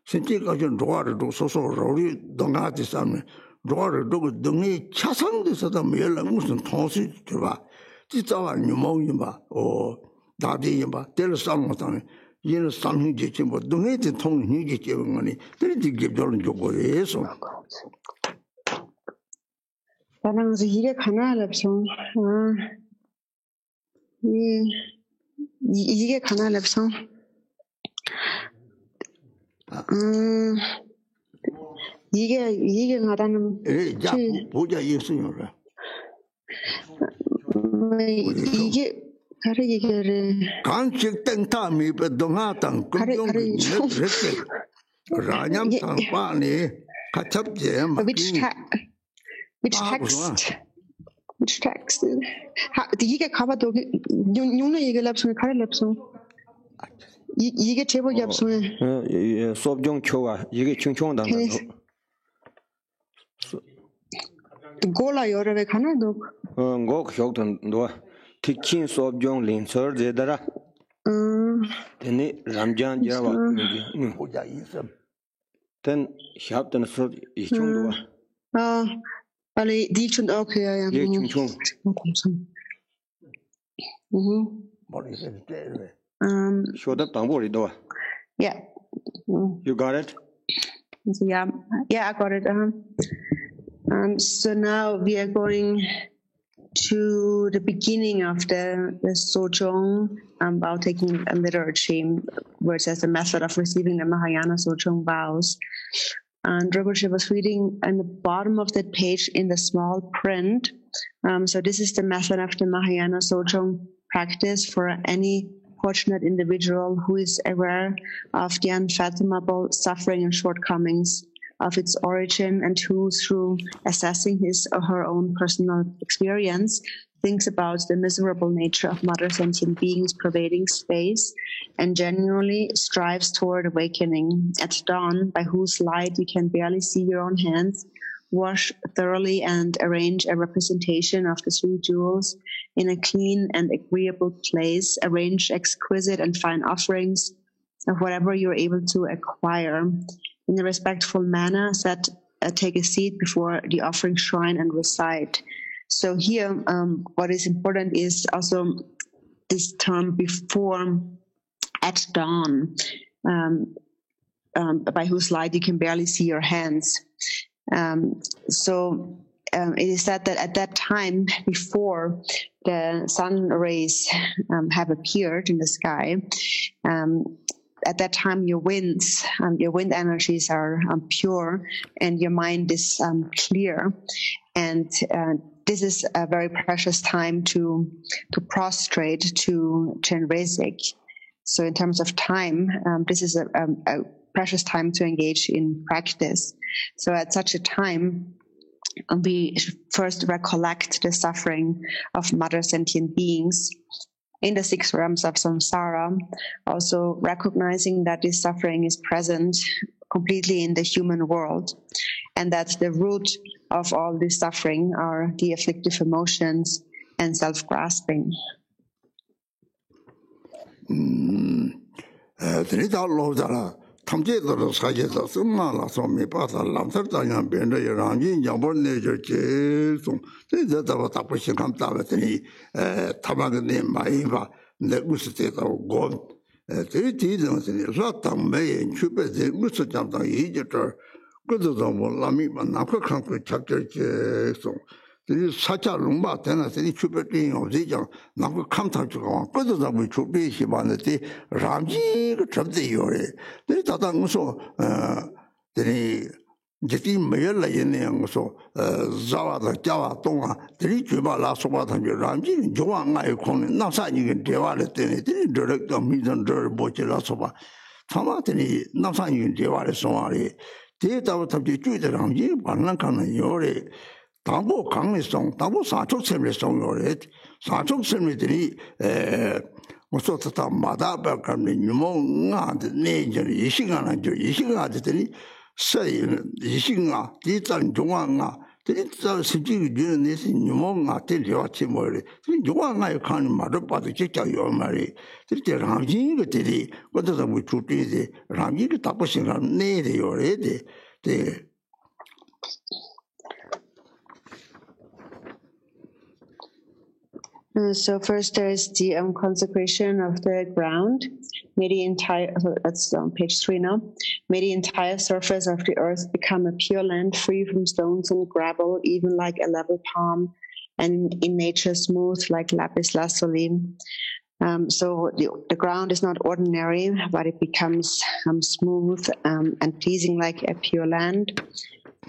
A: 甚至个就罗尔都说肉里东亚的上面，罗尔这个东西吃上的时候没有人我是汤水对吧？这早晚你毛一吧，大地一吧，带了上我上面，因为上面就全部东西的汤你就结婚了，这里给别人就过来说。
B: 反正是一个看哪了不行一个看哪了不行。이게 가다는
A: 보자 예수님을
B: 이게 가르 얘기를
A: 간식 땡타미 동하당 금종 이렇게 라냠 상반이 가첩제
B: which text 이게 가봐도 용나 얘기를 합성 가르 합성 이게 제목이 없어요.
C: 수업중 교와 이게 충청당
B: 고라 여러분 가나도
C: 고 효던 도 티킨 수업중 린서 제다라 데니 람잔 자와
A: 보자 있음
C: 된 샵던 수 이충도
B: 빨리 디춘 오케이야
C: 예 충청
A: 머리를 때려
C: showed up on board.
B: Yeah.
C: You got it?
B: Yeah, I got it. So now we are going to the beginning of the Sojong vow taking liturgy, where it says the method of receiving the Mahayana Sojong vows. And Rinpoche was reading on the bottom of that page in the small print. So this is the method of the Mahayana Sojong practice for any fortunate individual who is aware of the unfathomable suffering and shortcomings of its origin, and who, through assessing his or her own personal experience, thinks about the miserable nature of mother sentient beings pervading space, and genuinely strives toward awakening. At dawn, by whose light you can barely see your own hands, wash thoroughly and arrange a representation of the three jewels in a clean and agreeable place. Arrange exquisite and fine offerings of whatever you're able to acquire. In a respectful manner, take a seat before the offering shrine and recite. So here, what is important is also this term before, at dawn, by whose light you can barely see your hands. It is said that at that time, before the sun rays have appeared in the sky, at that time your wind energies are pure, and your mind is clear, and this is a very precious time to prostrate to Chenrezig. So in terms of time, this is a precious time to engage in practice. So at such a time, we first recollect the suffering of mother sentient beings in the 6 realms of samsara, also recognizing that this suffering is present completely in the human world, and that the root of all this suffering are the afflictive emotions and self-grasping.
A: 탐제도로 사제서 승마라서 미파사 람설다냐 변의 랑진 양본 내저 계속 제자다가 답시 감다더니 타바네 마이바 내구스테도 고 대디정선이 라당 매에 주베제 무슨 잠당 이제저 그도도 뭐 라미만 나그 칸그 잡절제소 이 사자 롱바 되나서니 주베딩 어디죠 나그 칸타주가 그도도 뭐 주베시 반데 람지 그 접대요래 내 다당서 되니 제티 매일라 예네양서 자와다 자와 동아 들이 주바라 소바탄 람지 조왕아이 콘 나사니게 대화를 때네 들이 더럭도 미전 더 보지라 소바 타마들이 나사니게 대화를 소아리 대다부 탑지 주의들 람지 반란카는 요래 당보 강리성 당보 사촉sem리성 요래 사촉sem리들이 무소타 마다바감니 유몽아데 내전이 이 시간은 이 시간들이 서인 이신아 디장 종왕아 디자 스지 주는에서 유몽아 들려왔지 뭐래 종왕아에 가는 말을 봐도 진짜 요 말이 들때 람지 것들이 어디서 뭐 주비지 람지를 답고 생각 내려요래 돼
B: So first there is the consecration of the ground. May the entire, that's on page 3 now. May the entire surface of the earth become a pure land, free from stones and gravel, even like a level palm, and in nature smooth like lapis lazuli. So the ground is not ordinary, but it becomes smooth and pleasing like a pure land.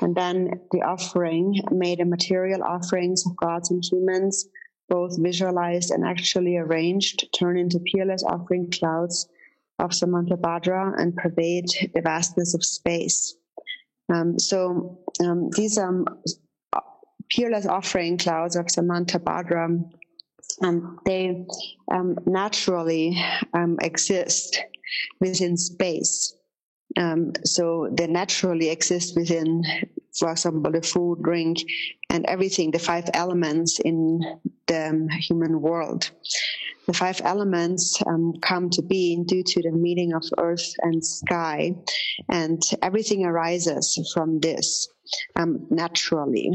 B: And then the offering, may the material offerings of gods and humans, both visualized and actually arranged, turn into peerless offering clouds of Samantabhadra and pervade the vastness of space. So these peerless offering clouds of Samantabhadra, they naturally exist within space. So they naturally exist within, for example, the food, drink, and everything, the 5 elements in the human world. The 5 elements come to being due to the meeting of earth and sky, and everything arises from this naturally.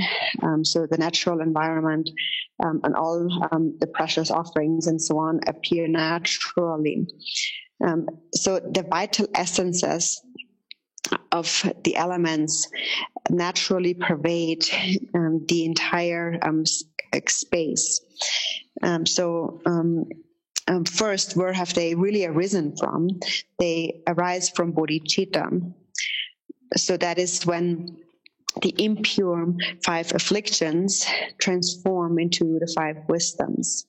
B: So the natural environment and all the precious offerings and so on appear naturally. So the vital essences of the elements naturally pervade the entire space. First, where have they really arisen from? They arise from bodhicitta. So that is when the impure 5 afflictions transform into the 5 wisdoms.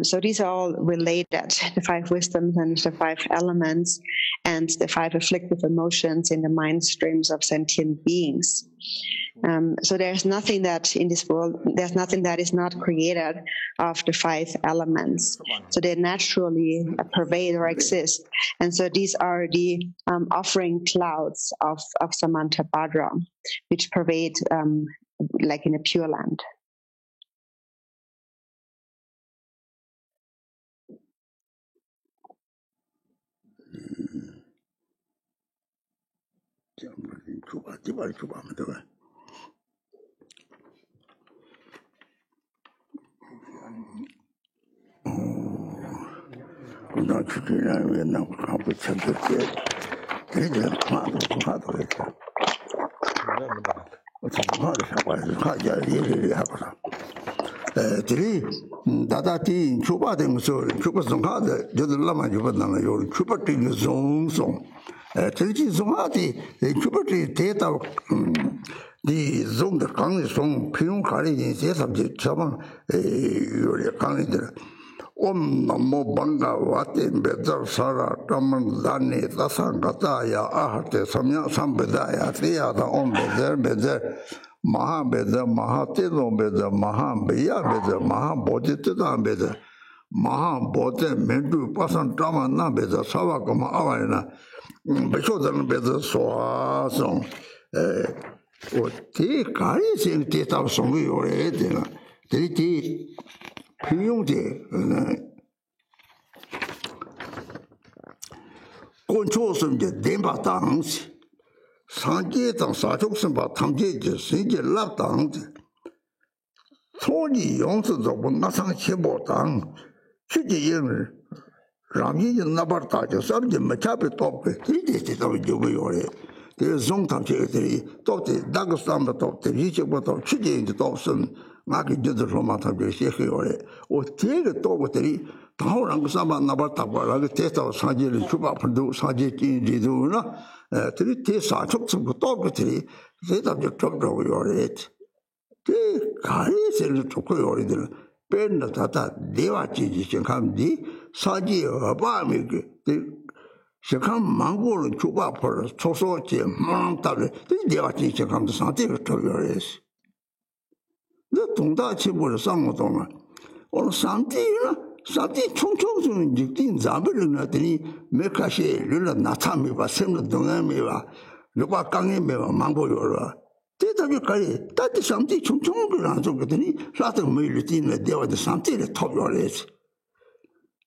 B: So these are all related, the 5 wisdoms and the 5 elements and the 5 afflictive emotions in the mind streams of sentient beings. So there's nothing that in this world, there's nothing that is not created of the 5 elements. So they naturally pervade or exist. And so these are the offering clouds of Samantabhadra, which pervade like in a pure land.
A: 다다티 초바등서 초바송하데 저들라만 주바나가 요 초바팅 송송 들지 송하디 초바티 데이터 디 송의 강의 피용 가리진 세sab지 저만 요리 강의들 옴 남모 방가 와테 베자 사라 담만 단네 다상가다야 아하테 삼야 삼베다야 티야다 옴 베제 Mahabeda, Mahatino Beda, Mahabia Beda, Mahabodita Beda, Mahabote, Mendu, Pasan Tamana Beda, Savakama Avana, Beshodan Beda, Soason, T. Caris in Tita Songi or Edina, T. Piyunti. control the Demba Dance, Sanjay and Sajokson, but Tamjay, Sinjay Lap Dance. Tony Yonson, the Nasan Chibo Dang, Chiji Rami Nabarta, some of the Machapi top, 3 days of Jubilee. There is some time to talk to Douglas Lambert, talk to Richard, but Chiji in the Dawson, Market Judge Romata, or take a talk with the Taurang Sama Nabata, like a test of Sanjay Chuba produce Sanjay in Jiduna, 3 tests I took some talk with the set of the truck over your head. The carries in the Tokyo, Ben Tata, Devachi, Shakamdi, Saji, Abami, the Shakam Mangol and Chuba for Sosochi, Mantable, the Devachi Shakam to Santi to your race. The Tondachi was some of them. Or Santi, Santi Chong Jictin Zabel, Mekashi, Lula Natami, Similar Donamiva, Luba Kangema, Mango Yora. That is something to Chong, Latin Militin, there was the Santi, the top your race.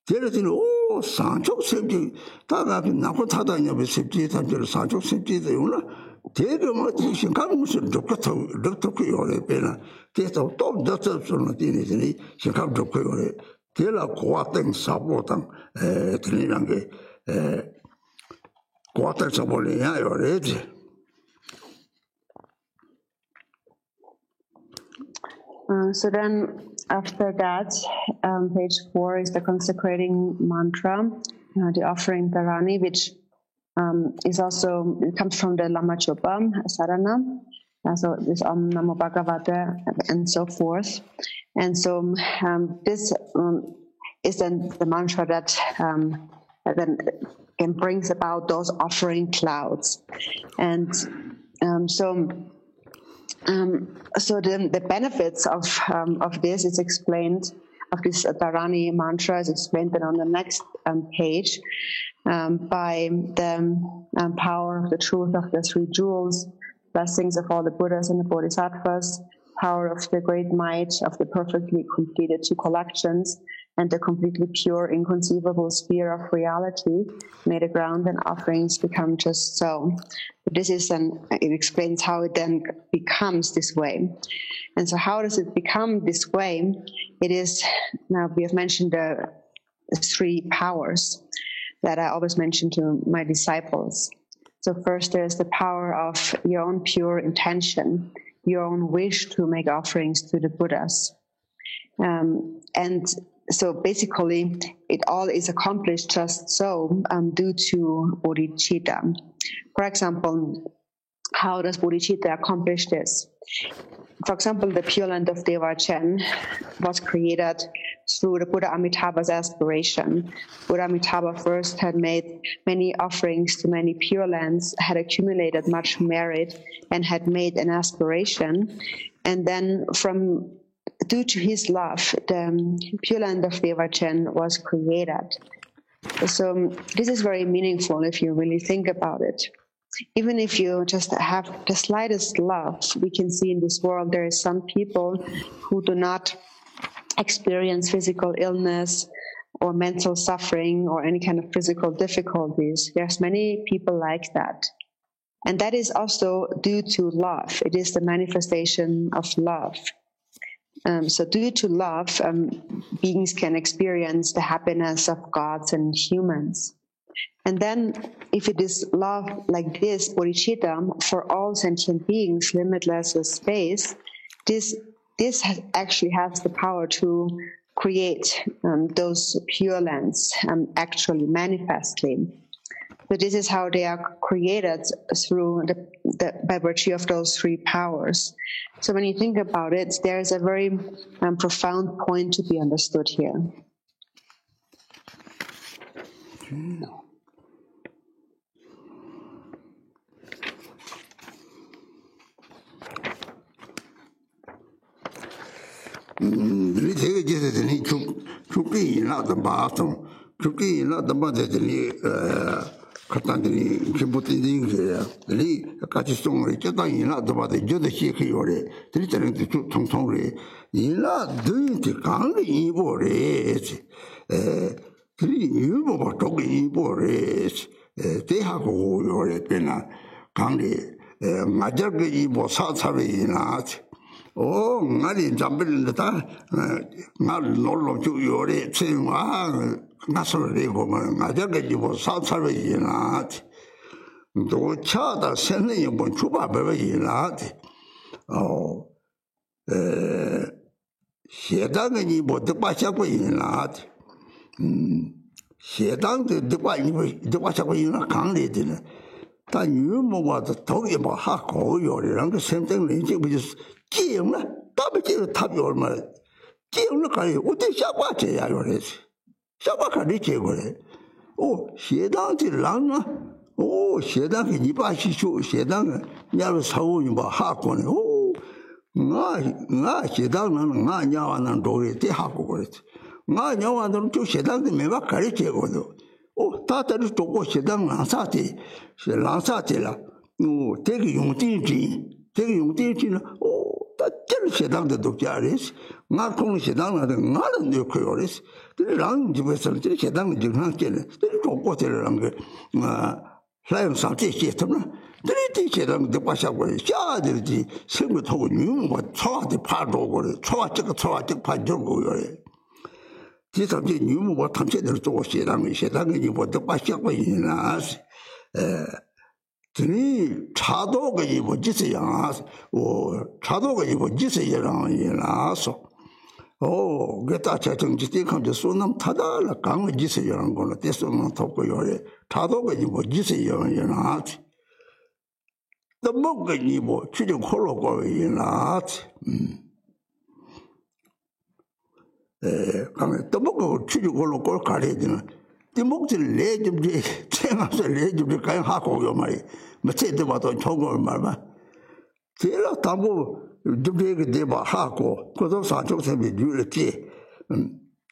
A: There is oh, Sancho Safety, Taga, Nakotada, and your safety, and Sancho Safety, the owner. Take a motivation, come to Dr. Kuyore, Pena, take a top doctor from the Tinity, she come to Kuyore, tell a quarter support, Trinange, quarter support, your age.
B: So then, after that, page 4 is the consecrating mantra, the offering Dharani, which is also, it comes from the Lama Chopa Sadhana, so this Namo Bhagavata and so forth. And so this is then the mantra that then brings about those offering clouds. And so the benefits of this is explained, of this Dharani mantra is explained then on the next page by the power of the truth of the 3 jewels, blessings of all the Buddhas and the Bodhisattvas, power of the great might of the perfectly completed 2 collections, and the completely pure, inconceivable sphere of reality, may the ground and offerings become just so. This is it explains how it then becomes this way. And so how does it become this way? It is, now we have mentioned the 3 powers that I always mention to my disciples. So first there's the power of your own pure intention, your own wish to make offerings to the Buddhas. And so basically, it all is accomplished just so due to bodhicitta. For example, how does bodhicitta accomplish this? For example, the Pure Land of Devachen was created through the Buddha Amitabha's aspiration. Buddha Amitabha first had made many offerings to many Pure Lands, had accumulated much merit, and had made an aspiration. And then due to his love, the Pure Land of Devachen was created. So this is very meaningful if you really think about it. Even if you just have the slightest love, we can see in this world there is some people who do not experience physical illness or mental suffering or any kind of physical difficulties. There's many people like that. And that is also due to love. It is the manifestation of love. So due to love, beings can experience the happiness of gods and humans. And then if it is love like this, bodhicitta, for all sentient beings, limitless as space, this actually has the power to create those Pure Lands actually manifestly. So this is how they are created, through by virtue of those 3 powers. So when you think about it, there is a very profound point to be understood here.
A: Katandini Kibutin, the Katisong, Jatan, the Body, Joda Shiki, Triton to Tongtongri, Yila doing the Kang Ibores, 3 new talking Ibores, 대하고 요랬구나. 강리 맞을게 이뭐 사차리나. 나리 잠들는다. 날 놀러 주 요래 치마 나서를 보면 맞을게 이뭐 사차리나. 또 차다 생내 뭐 주바버이나. 세당이 뭐 듣바샤고 있나. 세당도 듣바샤고 있나 강리들은 다 유모와도 더게 뭐 하고 요리랑 그 생생을 이제 뭐 기억나 답이 답이 얼마 기억나 가요 어디 샤바제야 요래서 샤바카리 제거래 세당들랑나 세당이 니바시쇼 세당은 야로 사오니 뭐 하고네 나 세당은 나 냐와는 도에 대하고 그랬지 나 냐와는 또 세당도 매가 가르치거든 다들 도고 세당 랑사티 랑사티라 되게 용띠지는 다들 세당도 독자리스 나 통 세당은 나는 요코요리스 랑 집에서 세당 정상께는 도고 되는 게 라이브 상태 시스템은 들이 세당 대파샤고 샤들지 생각하고 뉴가 초한테 파도고 초화적 파도고 요래 지상제 뉴모가 탐색대로 또 세상이 뭐 대파샤고 있나 들이 차도가 뭐 짓이야 차도가 뭐 짓이야라서 그다 정치 때감도 소남 타다라 강을 짓이야라는 거는 대소는 덮고 요래 차도가 뭐 짓이야라나 또 뭐가 뭐 추적 홀로고 이나 강에 또 뭐가 추적 홀로고 가려야 되는 이 목질 내줍지 생각서 내줍지 가야 하고 요 말이 뭐 제대로 봐도 좋은 말만 제일 담보 좀되게 대봐 하고 그것도 사족세비 줄지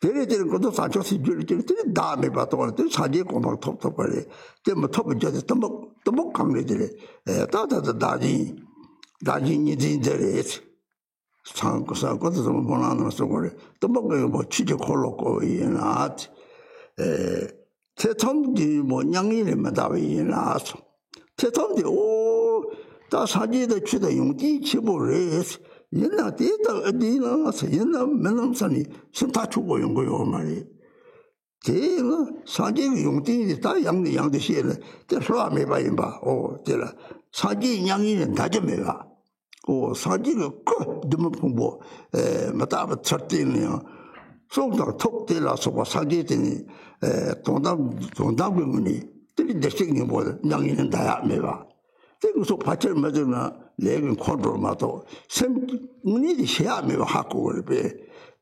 A: 데레데는 것도 사족세비 줄지 다음에 봐도 그때 사지 고막 톱톱거리 뭐 톱을 져서 또 강내들이 다다다 다지니 진들이 상고도 좀 보나는 소거리 또 뭐 취직 홀로고 이나 태통지 뭐 양이면 다위나서 태통지 다 사지도 취도 용기 치보래 옛날 때다 어디나서 옛날 맨남산이 신타 주고 온 거요 말이 제가 사지 용기 다 양도 시에는 대소함에 봐봐 제가 사지 양이는 다점해봐 사지가 너무 풍부 맞다 첫째는요 송다 톡들라서 사지더니 동담군이 들이 대식이 뭐 양이는 다야 매봐 그래서 받을 맞으나 내가 컨트롤마도 문이 시야메 하고 그래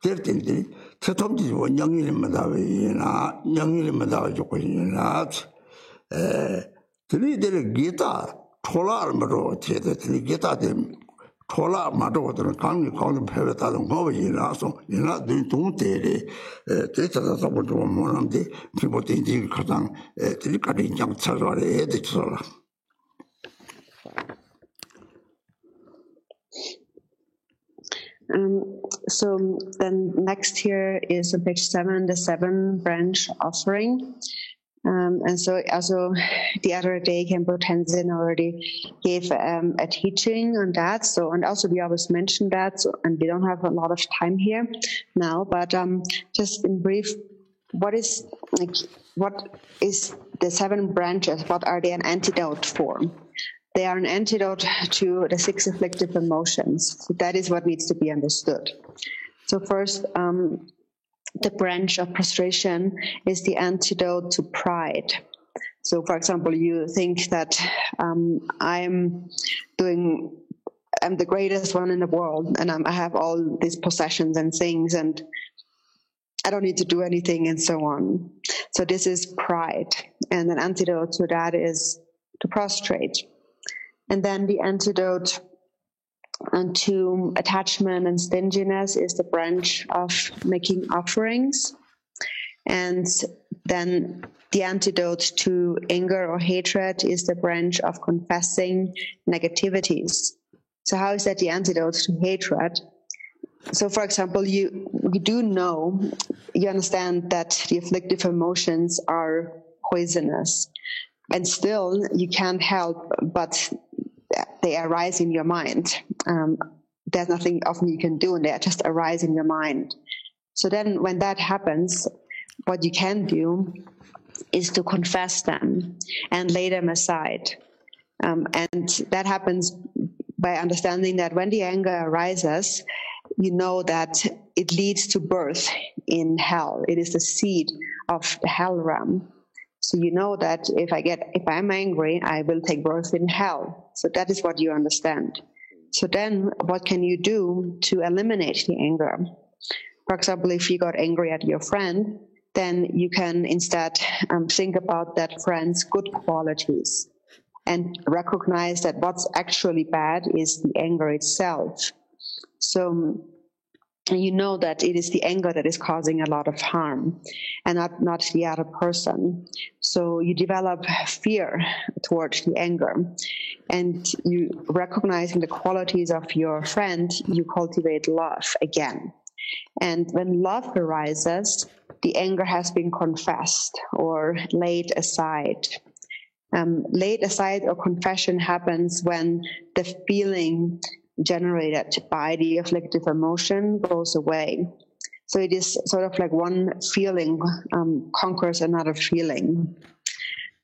A: 될 텐데 처음지 원양이는마다 왜나 양이는마다 좋고 있나 들이들 기타 톨라르마로 제대 기타데 톨라마도들은 강이 강을 배웠다는 거이나서 이나 동대리 대처다서 보면 뭐는데 기본적인 가장 들이까지 장 찾아라 해야 되죠.
B: So then next here is on page 7, the 7 branch offering. And so also the other day, Khenpo Tenzin already gave a teaching on that. So, and also we always mention that, so, and we don't have a lot of time here now, but just in brief, what is the 7 branches? What are they an antidote for? They are an antidote to the 6 afflictive emotions. So that is what needs to be understood. So first, the branch of prostration is the antidote to pride. So, for example, you think that I'm the greatest one in the world, and I have all these possessions and things, and I don't need to do anything, and so on. So this is pride, and an antidote to that is to prostrate. And then the antidote to attachment and stinginess is the branch of making offerings. And then the antidote to anger or hatred is the branch of confessing negativities. So how is that the antidote to hatred? So for example, you understand that the afflictive emotions are poisonous. and still you can't help but they arise in your mind. There's nothing often you can do, and they just arise in your mind. So then when that happens, what you can do is to confess them and lay them aside. And that happens by understanding that when the anger arises, you know that it leads to birth in hell. It is the seed of the hell realm. So you know that if I'm angry, I will take birth in hell. So that is what you understand. So then what can you do to eliminate the anger? For example, if you got angry at your friend, then you can instead think about that friend's good qualities and recognize that what's actually bad is the anger itself. So you know that it is the anger that is causing a lot of harm and not the other person. So you develop fear towards the anger, and you recognizing the qualities of your friend, you cultivate love again. And when love arises, the anger has been confessed or laid aside. Laid aside or confession happens when the feeling generated by the afflictive emotion goes away. So it is sort of like one feeling conquers another feeling.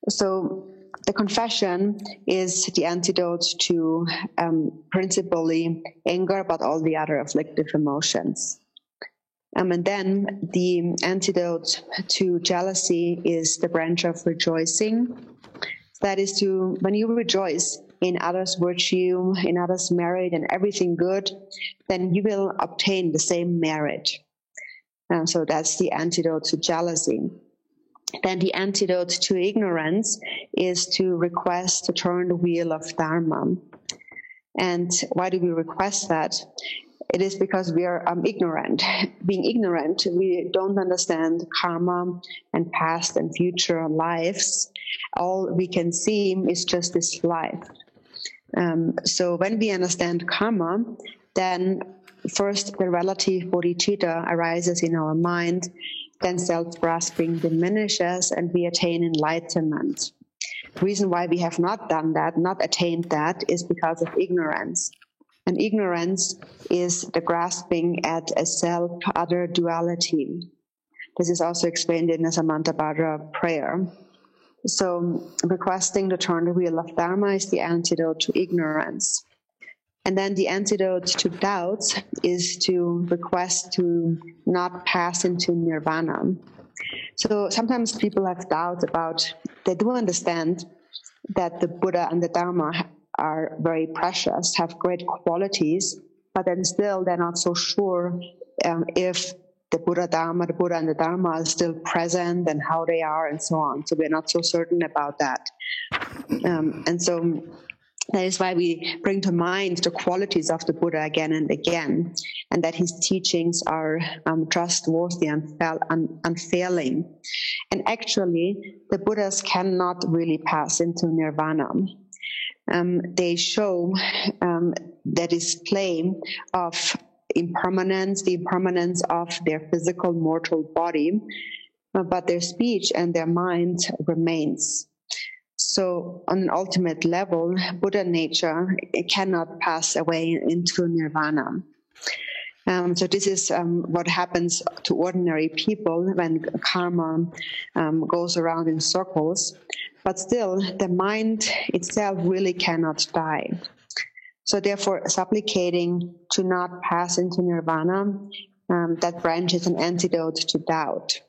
B: So the confession is the antidote to principally anger, but all the other afflictive emotions. And then the antidote to jealousy is the branch of rejoicing. That is to, when you rejoice in others' virtue, in others' merit, and everything good, then you will obtain the same merit. So that's the antidote to jealousy. Then the antidote to ignorance is to request to turn the wheel of Dharma. And why do we request that? It is because we are ignorant. Being ignorant, we don't understand karma and past and future lives. All we can see is just this life. So when we understand karma, then first the relative bodhicitta arises in our mind, then self-grasping diminishes, and we attain enlightenment. The reason why we have not done that, not attained that, is because of ignorance. And ignorance is the grasping at a self-other duality. This is also explained in the Samantabhadra prayer. So requesting to turn the wheel of Dharma is the antidote to ignorance. And then the antidote to doubts is to request to not pass into nirvana. So sometimes people have doubts about, they do understand that the Buddha and the Dharma are very precious, have great qualities, but then still they're not so sure if the Buddha and the Dharma are still present and how they are and so on. So we're not so certain about that. And so that is why we bring to mind the qualities of the Buddha again and again, and that his teachings are trustworthy and unfailing. And actually, the Buddhas cannot really pass into nirvana. They show that display of impermanence, the impermanence of their physical mortal body, but their speech and their mind remains. So on an ultimate level, Buddha nature, it cannot pass away into nirvana. So this is what happens to ordinary people when karma goes around in circles. But still, the mind itself really cannot die. So therefore, supplicating to not pass into nirvana, that branch is an antidote to doubt.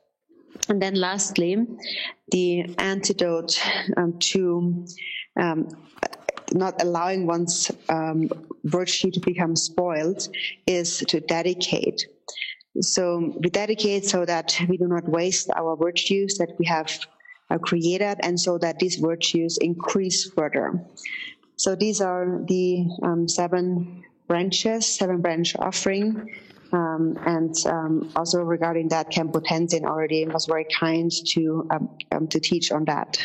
B: And then lastly, the antidote to not allowing one's virtue to become spoiled is to dedicate. So we dedicate so that we do not waste our virtues that we have created, and so that these virtues increase further. So these are the 7 branch offering. And also regarding that, Khenpo Tenzin already was very kind to teach on that.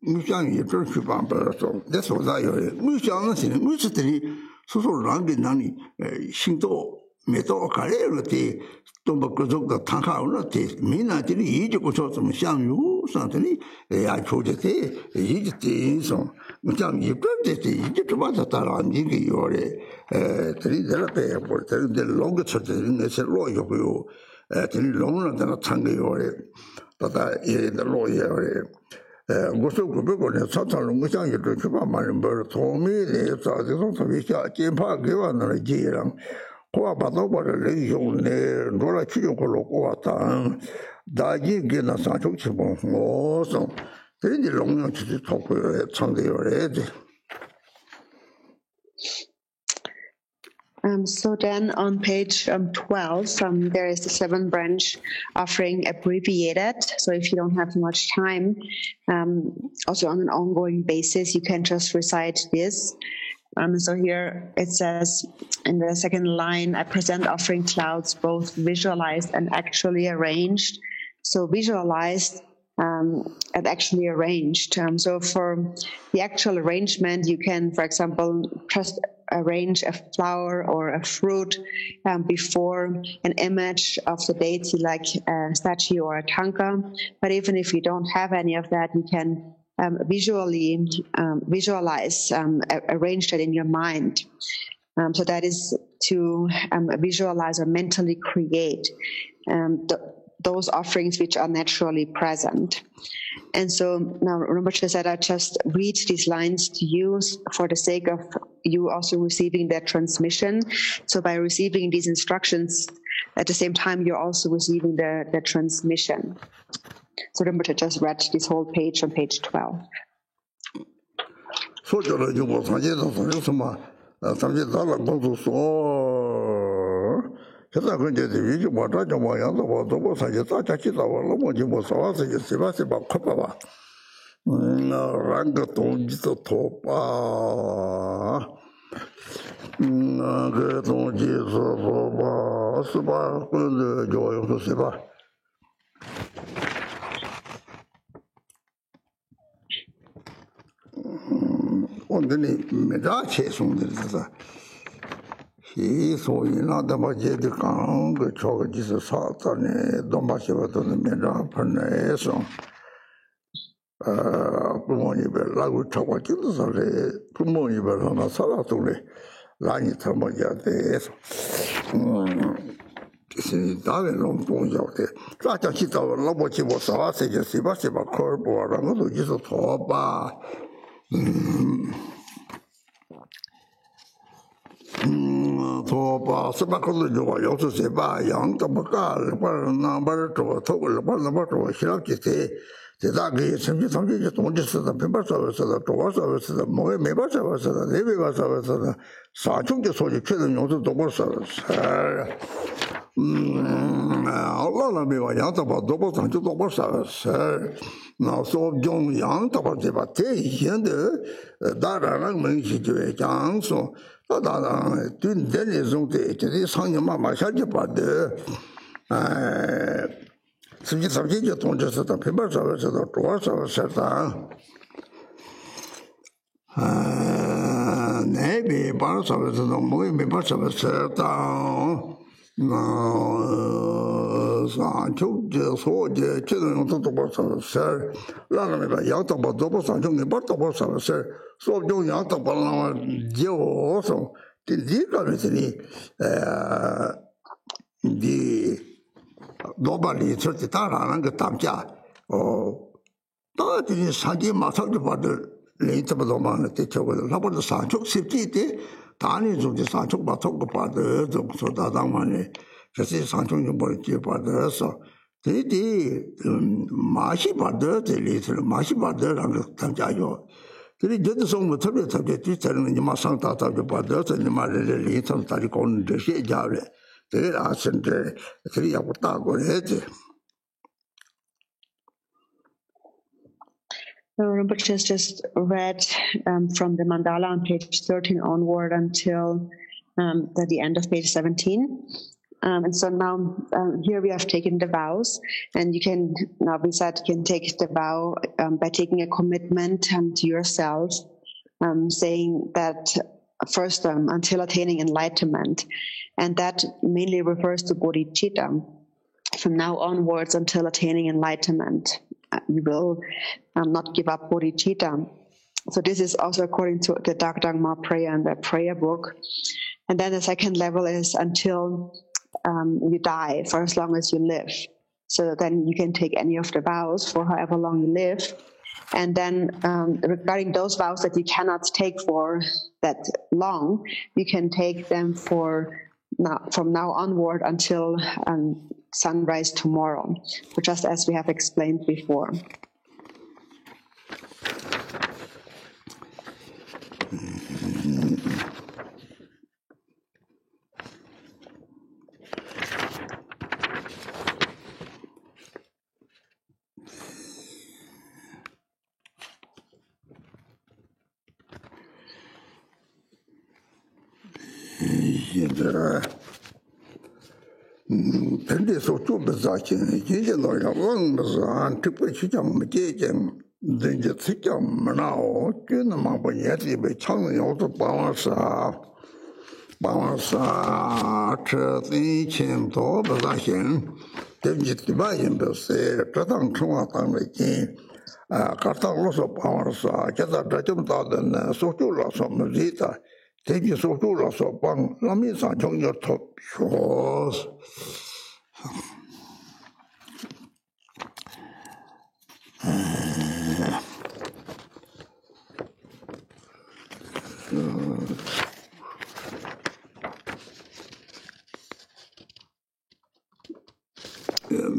A: 我想也准去办不着，那说啥有的，我想那些，我是这里说让给那里行动没到开了的，都不各种的谈好了的，没那这里一直不说怎么想有上这里呀，说的这一直这上，我讲一个这一直这么的当然你个有的，这里在那边或者这里的老个车子那些老有会有，这里老人在那唱个有的，大家也的老有的。我说过不过呢，常常我想一直去把马人不是聪明的，早这种特别下，键盘给我那来接人，我把到我的内容呢，我来去用过了，我当大家给那上周去帮我说，这里的容量其实超过唱的有来的。
B: So then on page 12, there is the 7 branch offering abbreviated. So if you don't have much time, also on an ongoing basis, you can just recite this. So here it says in the second line, I present offering clouds, both visualized and actually arranged. So visualized and actually arranged. So for the actual arrangement, you can, for example, just arrange a flower or a fruit before an image of the deity, like a statue or a tanka. But even if you don't have any of that, you can visualize, arrange that in your mind. So that is to visualize or mentally create those offerings which are naturally present. And so now Rinpoche said, I just read these lines to you for the sake of you also receiving that transmission. So by receiving these instructions, at the same time, you're also receiving the transmission. So Rinpoche just read this whole page on page 12.
A: Kita kerja di biji buat aja mau yang tu buat tu saja tak cakap tahu lo mau jemput sawah saja sebab apa apa, rangka tongji tu topa, ke tongji tu topa, sebab kalau jual tu sebab. Orang ni merah cesung ni tu. 所以那他妈也得讲个找个就是啥子呢？东巴西巴都是面上喷来上，不忙一边那个找个就是啥嘞？不忙一边上那啥都嘞，那你他妈也得，就是当然弄重要的。大家去找老婆去我啥事情，谁把科尔波，然后都就是错吧，错吧，是吧？可能就话要是谁吧，样怎么搞？把那把做透了，把那把做写了几些，这大概甚至就东西是的，没把稍微是的，多少微是的，没把稍微是的，没把稍微是的，上穷就说就确实用是多少是，老了没话样子吧，多少上就多少是，那说用样子吧，这吧这现的，当然那问题就讲说。 当然，对你那种的，就是商业嘛，马上就把的，实际上就通知是的，平板上是的，多少是的，那边把上是的，我也没把上是的，上就说的，这种用都多少是，那个没把养到把多不上就没把多少是。 说中央都把那么就说，这个人是你你老板里头的当然那个当家到底上级马上就把这人这么多嘛，这叫个他把这上出实际的，大年中的上出把通过把这种说到当嘛呢，就是上出就把就把这说，这的马西把这这里头马西把这那个当家哟。 这里觉得说我特别，就在那你妈上大早就把这你妈人临场大家搞这些家了，这里啊甚至这里也不大过来的。
B: Rinpoche just read from the mandala on page 13 onward until the end of page 17. And so now here we have taken the vows, and you can now beside you can take the vow by taking a commitment to yourself, saying that first until attaining enlightenment, and that mainly refers to bodhicitta. From now onwards until attaining enlightenment, we will not give up bodhicitta. So this is also according to the Dark Dharma prayer and the prayer book. And then the second level is until you die, for as long as you live. So then you can take any of the vows for however long you live. And then regarding those vows that you cannot take for that long, you can take them for from now onward until sunrise tomorrow, just as we have explained before.
A: 근데 소주 bezāchin, 이제 너희가 왕bezā, 특별히 시장 무제정, 이제 특정 문화오, 그는 막 뭐예지 왜 창은 요도 방와사, 저인침도 bezāchin, 이제 디바인 bez세, 저당 총화 당내진, 가타로서 방와사, 제가 좀 다든 소주로서 무지다. 대기 소주로서 방 남이산 정여 토표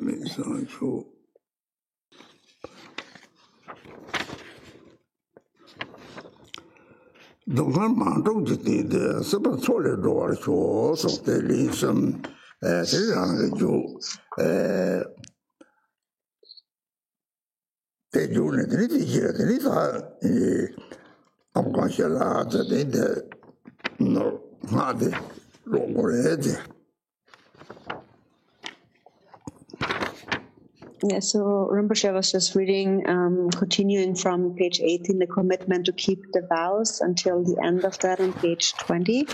A: 미산초 동안 만족지대 서번 소리로 줘 속대 좀 대장의 대중의 들이지들이 다 아무것이라 저인데 너 하데 로고래지.
B: Yeah, so Rinpoche was just reading, continuing from page 18, the commitment to keep the vows until the end of that on page 20.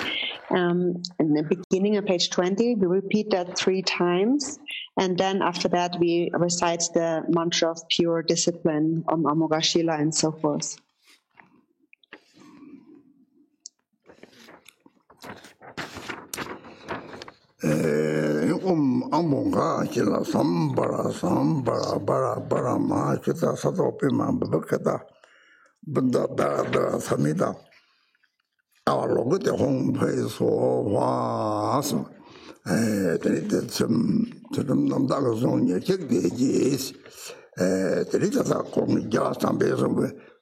B: In the beginning of page 20, we repeat that 3 times. And then after that, we recite the mantra of pure discipline on Amogashila and so forth.
A: 아몬가 지라 삼바라 바라 마치다 사도피만 버케다 번다다 삼이다 아로그데 홍페소 와서 데리데 좀 남다가 zonye 책되지 데리다가 공자 삼배서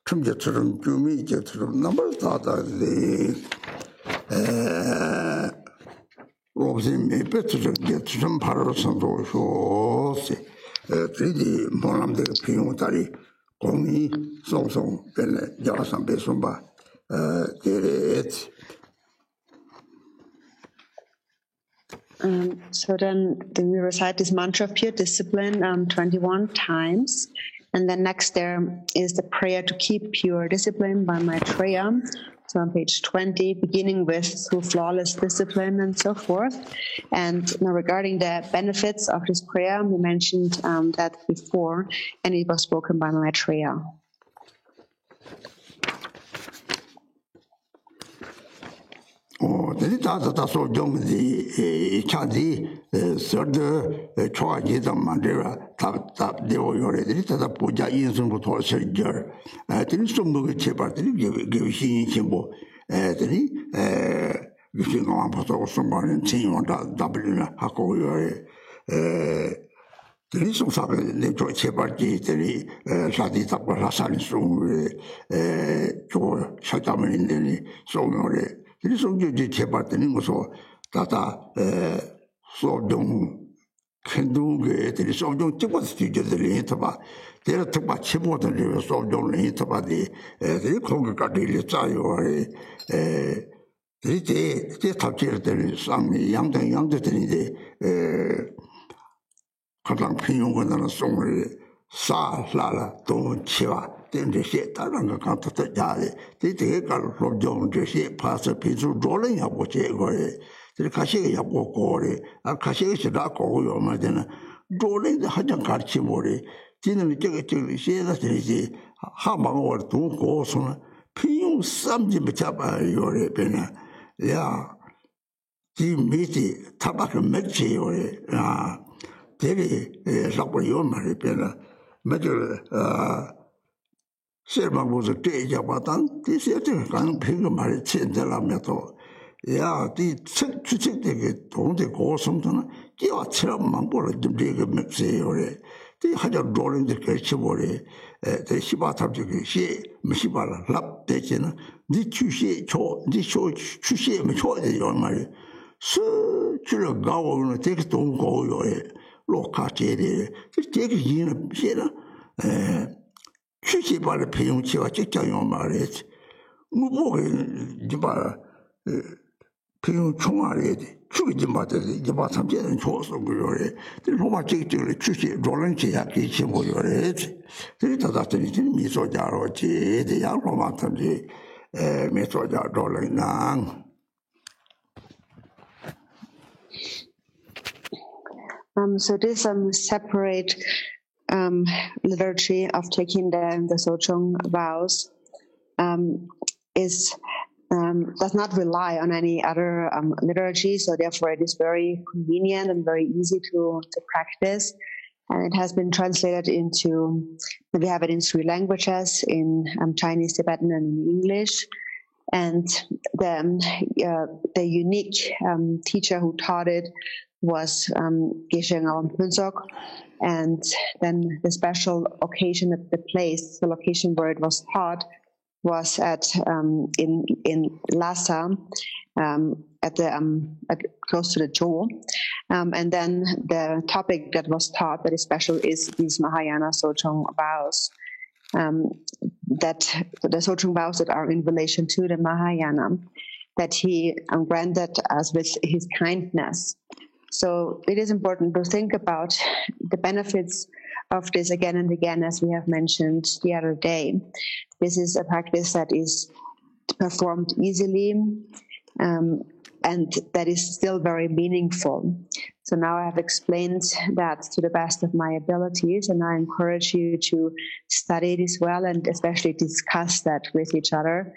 A: 춤제처럼 주미제처럼 남을다다데 로브심이 배트를 좀 바로 선도쇼세 드리디 모람데 피용다리 공이 송송 벨레 야산 배송바 데레트.
B: So then we recite this mantra of pure discipline 21 times. And then next there is the prayer to keep pure discipline by Maitreya. So on page 20, beginning with through flawless discipline and so forth. And now regarding the benefits of this prayer, we mentioned that before, and it was spoken by Maitreya.
A: Dili da so jong di chadi serde choaji da mandera ta deo yore dili da puja insun ko to serger dili sombo ke chepa dili ge shin chimbo dili gishin ma pato sombo nen chin da w hako yore dili so sa le to chepa ji dili shadi ta pa sa ni so jo shatamen dili so yore 이 성경이 제발되는 것도 다다 소동 큰두게 애들이 소동 찍어서 뒤져들이 해봐 내가 특바 치보들 소동을 해봐디 애들이 거기까지 일자요 제 탑지를 상미 양등들인데 가장 필요한 송을 사라라 동치와 된듯이 다른 거 같다 자래 되게가 로종 저시 파서 비주 rolling 제거에 그 가시가 yap고 거래 아 가시가 지다 거고요 말되는 rolling 하장 같이 모래 지는 저거 시에다 되지 하방을 두고 손 필요 삼지 못 잡아요 배나 야, 이 미지 타박을 맺지요래. 아, 되게 사고요 말이 빼나. 매절 실망부서 되자 봤단. 디세트 가는 평균 말이 친절하면도 야, 이 추측되게 동대 고성도는 끼와처럼만 보러 좀 되게 맺지요래. 이 하자 로렌데 결치보래. 대 시바탑지기 시 시바라 랍 대체는 니 추시 니 추시에 초대요 말이 스 줄을 가오는 되게 동고요에 로카제리 되게 이는 시라 추시바를 배용치와 직장요 말이지 무고 이봐 배용 총알이 죽이지 마듯이 이제 봐 삼제는 좋았어 그래. 로마 직직을 추시 로렌치야 기치 뭐요래. 그래서 다들 미소자로지 대야 로마 탐지 미소자 로렌랑
B: So this separate liturgy of taking the Sochong vows does not rely on any other liturgy, so therefore it is very convenient and very easy to practice. And it has been translated into, we have it in 3 languages, in Chinese, Tibetan, and in English. And the unique teacher who taught it was Geshe Ngawang Phuntsok. And then the special occasion at the place, the location where it was taught, was at in Lhasa, at close to the Zhou, and then the topic that was taught that is special is these Mahayana Sochong vows, that the Sochong vows that are in relation to the Mahayana, that he granted us with his kindness. So it is important to think about the benefits of this again and again, as we have mentioned the other day. This is a practice that is performed easily and that is still very meaningful. So now I have explained that to the best of my abilities, and I encourage you to study it as well and especially discuss that with each other,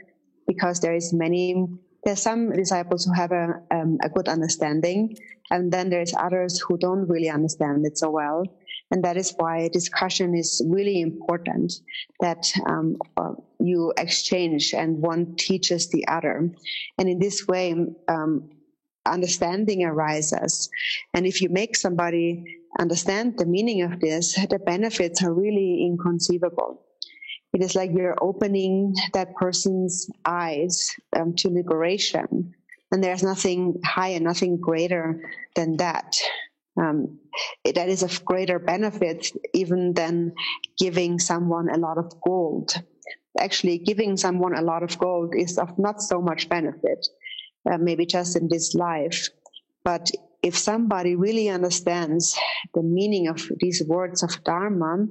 B: because there's some disciples who have a good understanding, and then there's others who don't really understand it so well. And that is why discussion is really important, that you exchange and one teaches the other. And in this way, understanding arises. And if you make somebody understand the meaning of this, the benefits are really inconceivable. It is like you're opening that person's eyes to liberation. And there's nothing higher, nothing greater than that. That is of greater benefit even than giving someone a lot of gold. Actually, giving someone a lot of gold is of not so much benefit, maybe just in this life. But if somebody really understands the meaning of these words of Dharma,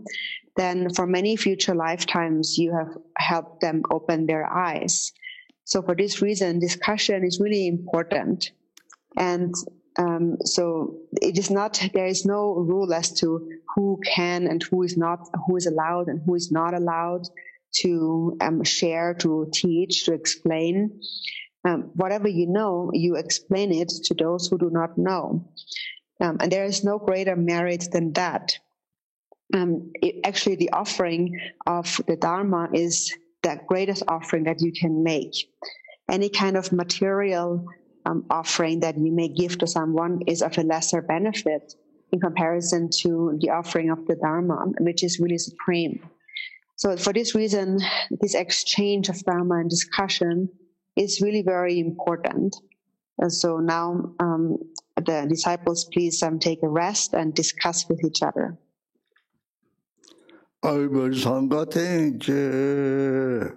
B: then for many future lifetimes you have helped them open their eyes. So for this reason, discussion is really important. And so it is not, there is no rule as to who can and who is not, who is allowed and who is not allowed to share, to teach, to explain. Whatever you know, you explain it to those who do not know. And there is no greater merit than that. Actually, the offering of the Dharma is the greatest offering that you can make. Any kind of material offering that you may give to someone is of a lesser benefit in comparison to the offering of the Dharma, which is really supreme. So for this reason, this exchange of Dharma and discussion is really very important. And so now the disciples, please take a rest and discuss with each other.
A: 얼굴 상가 땡제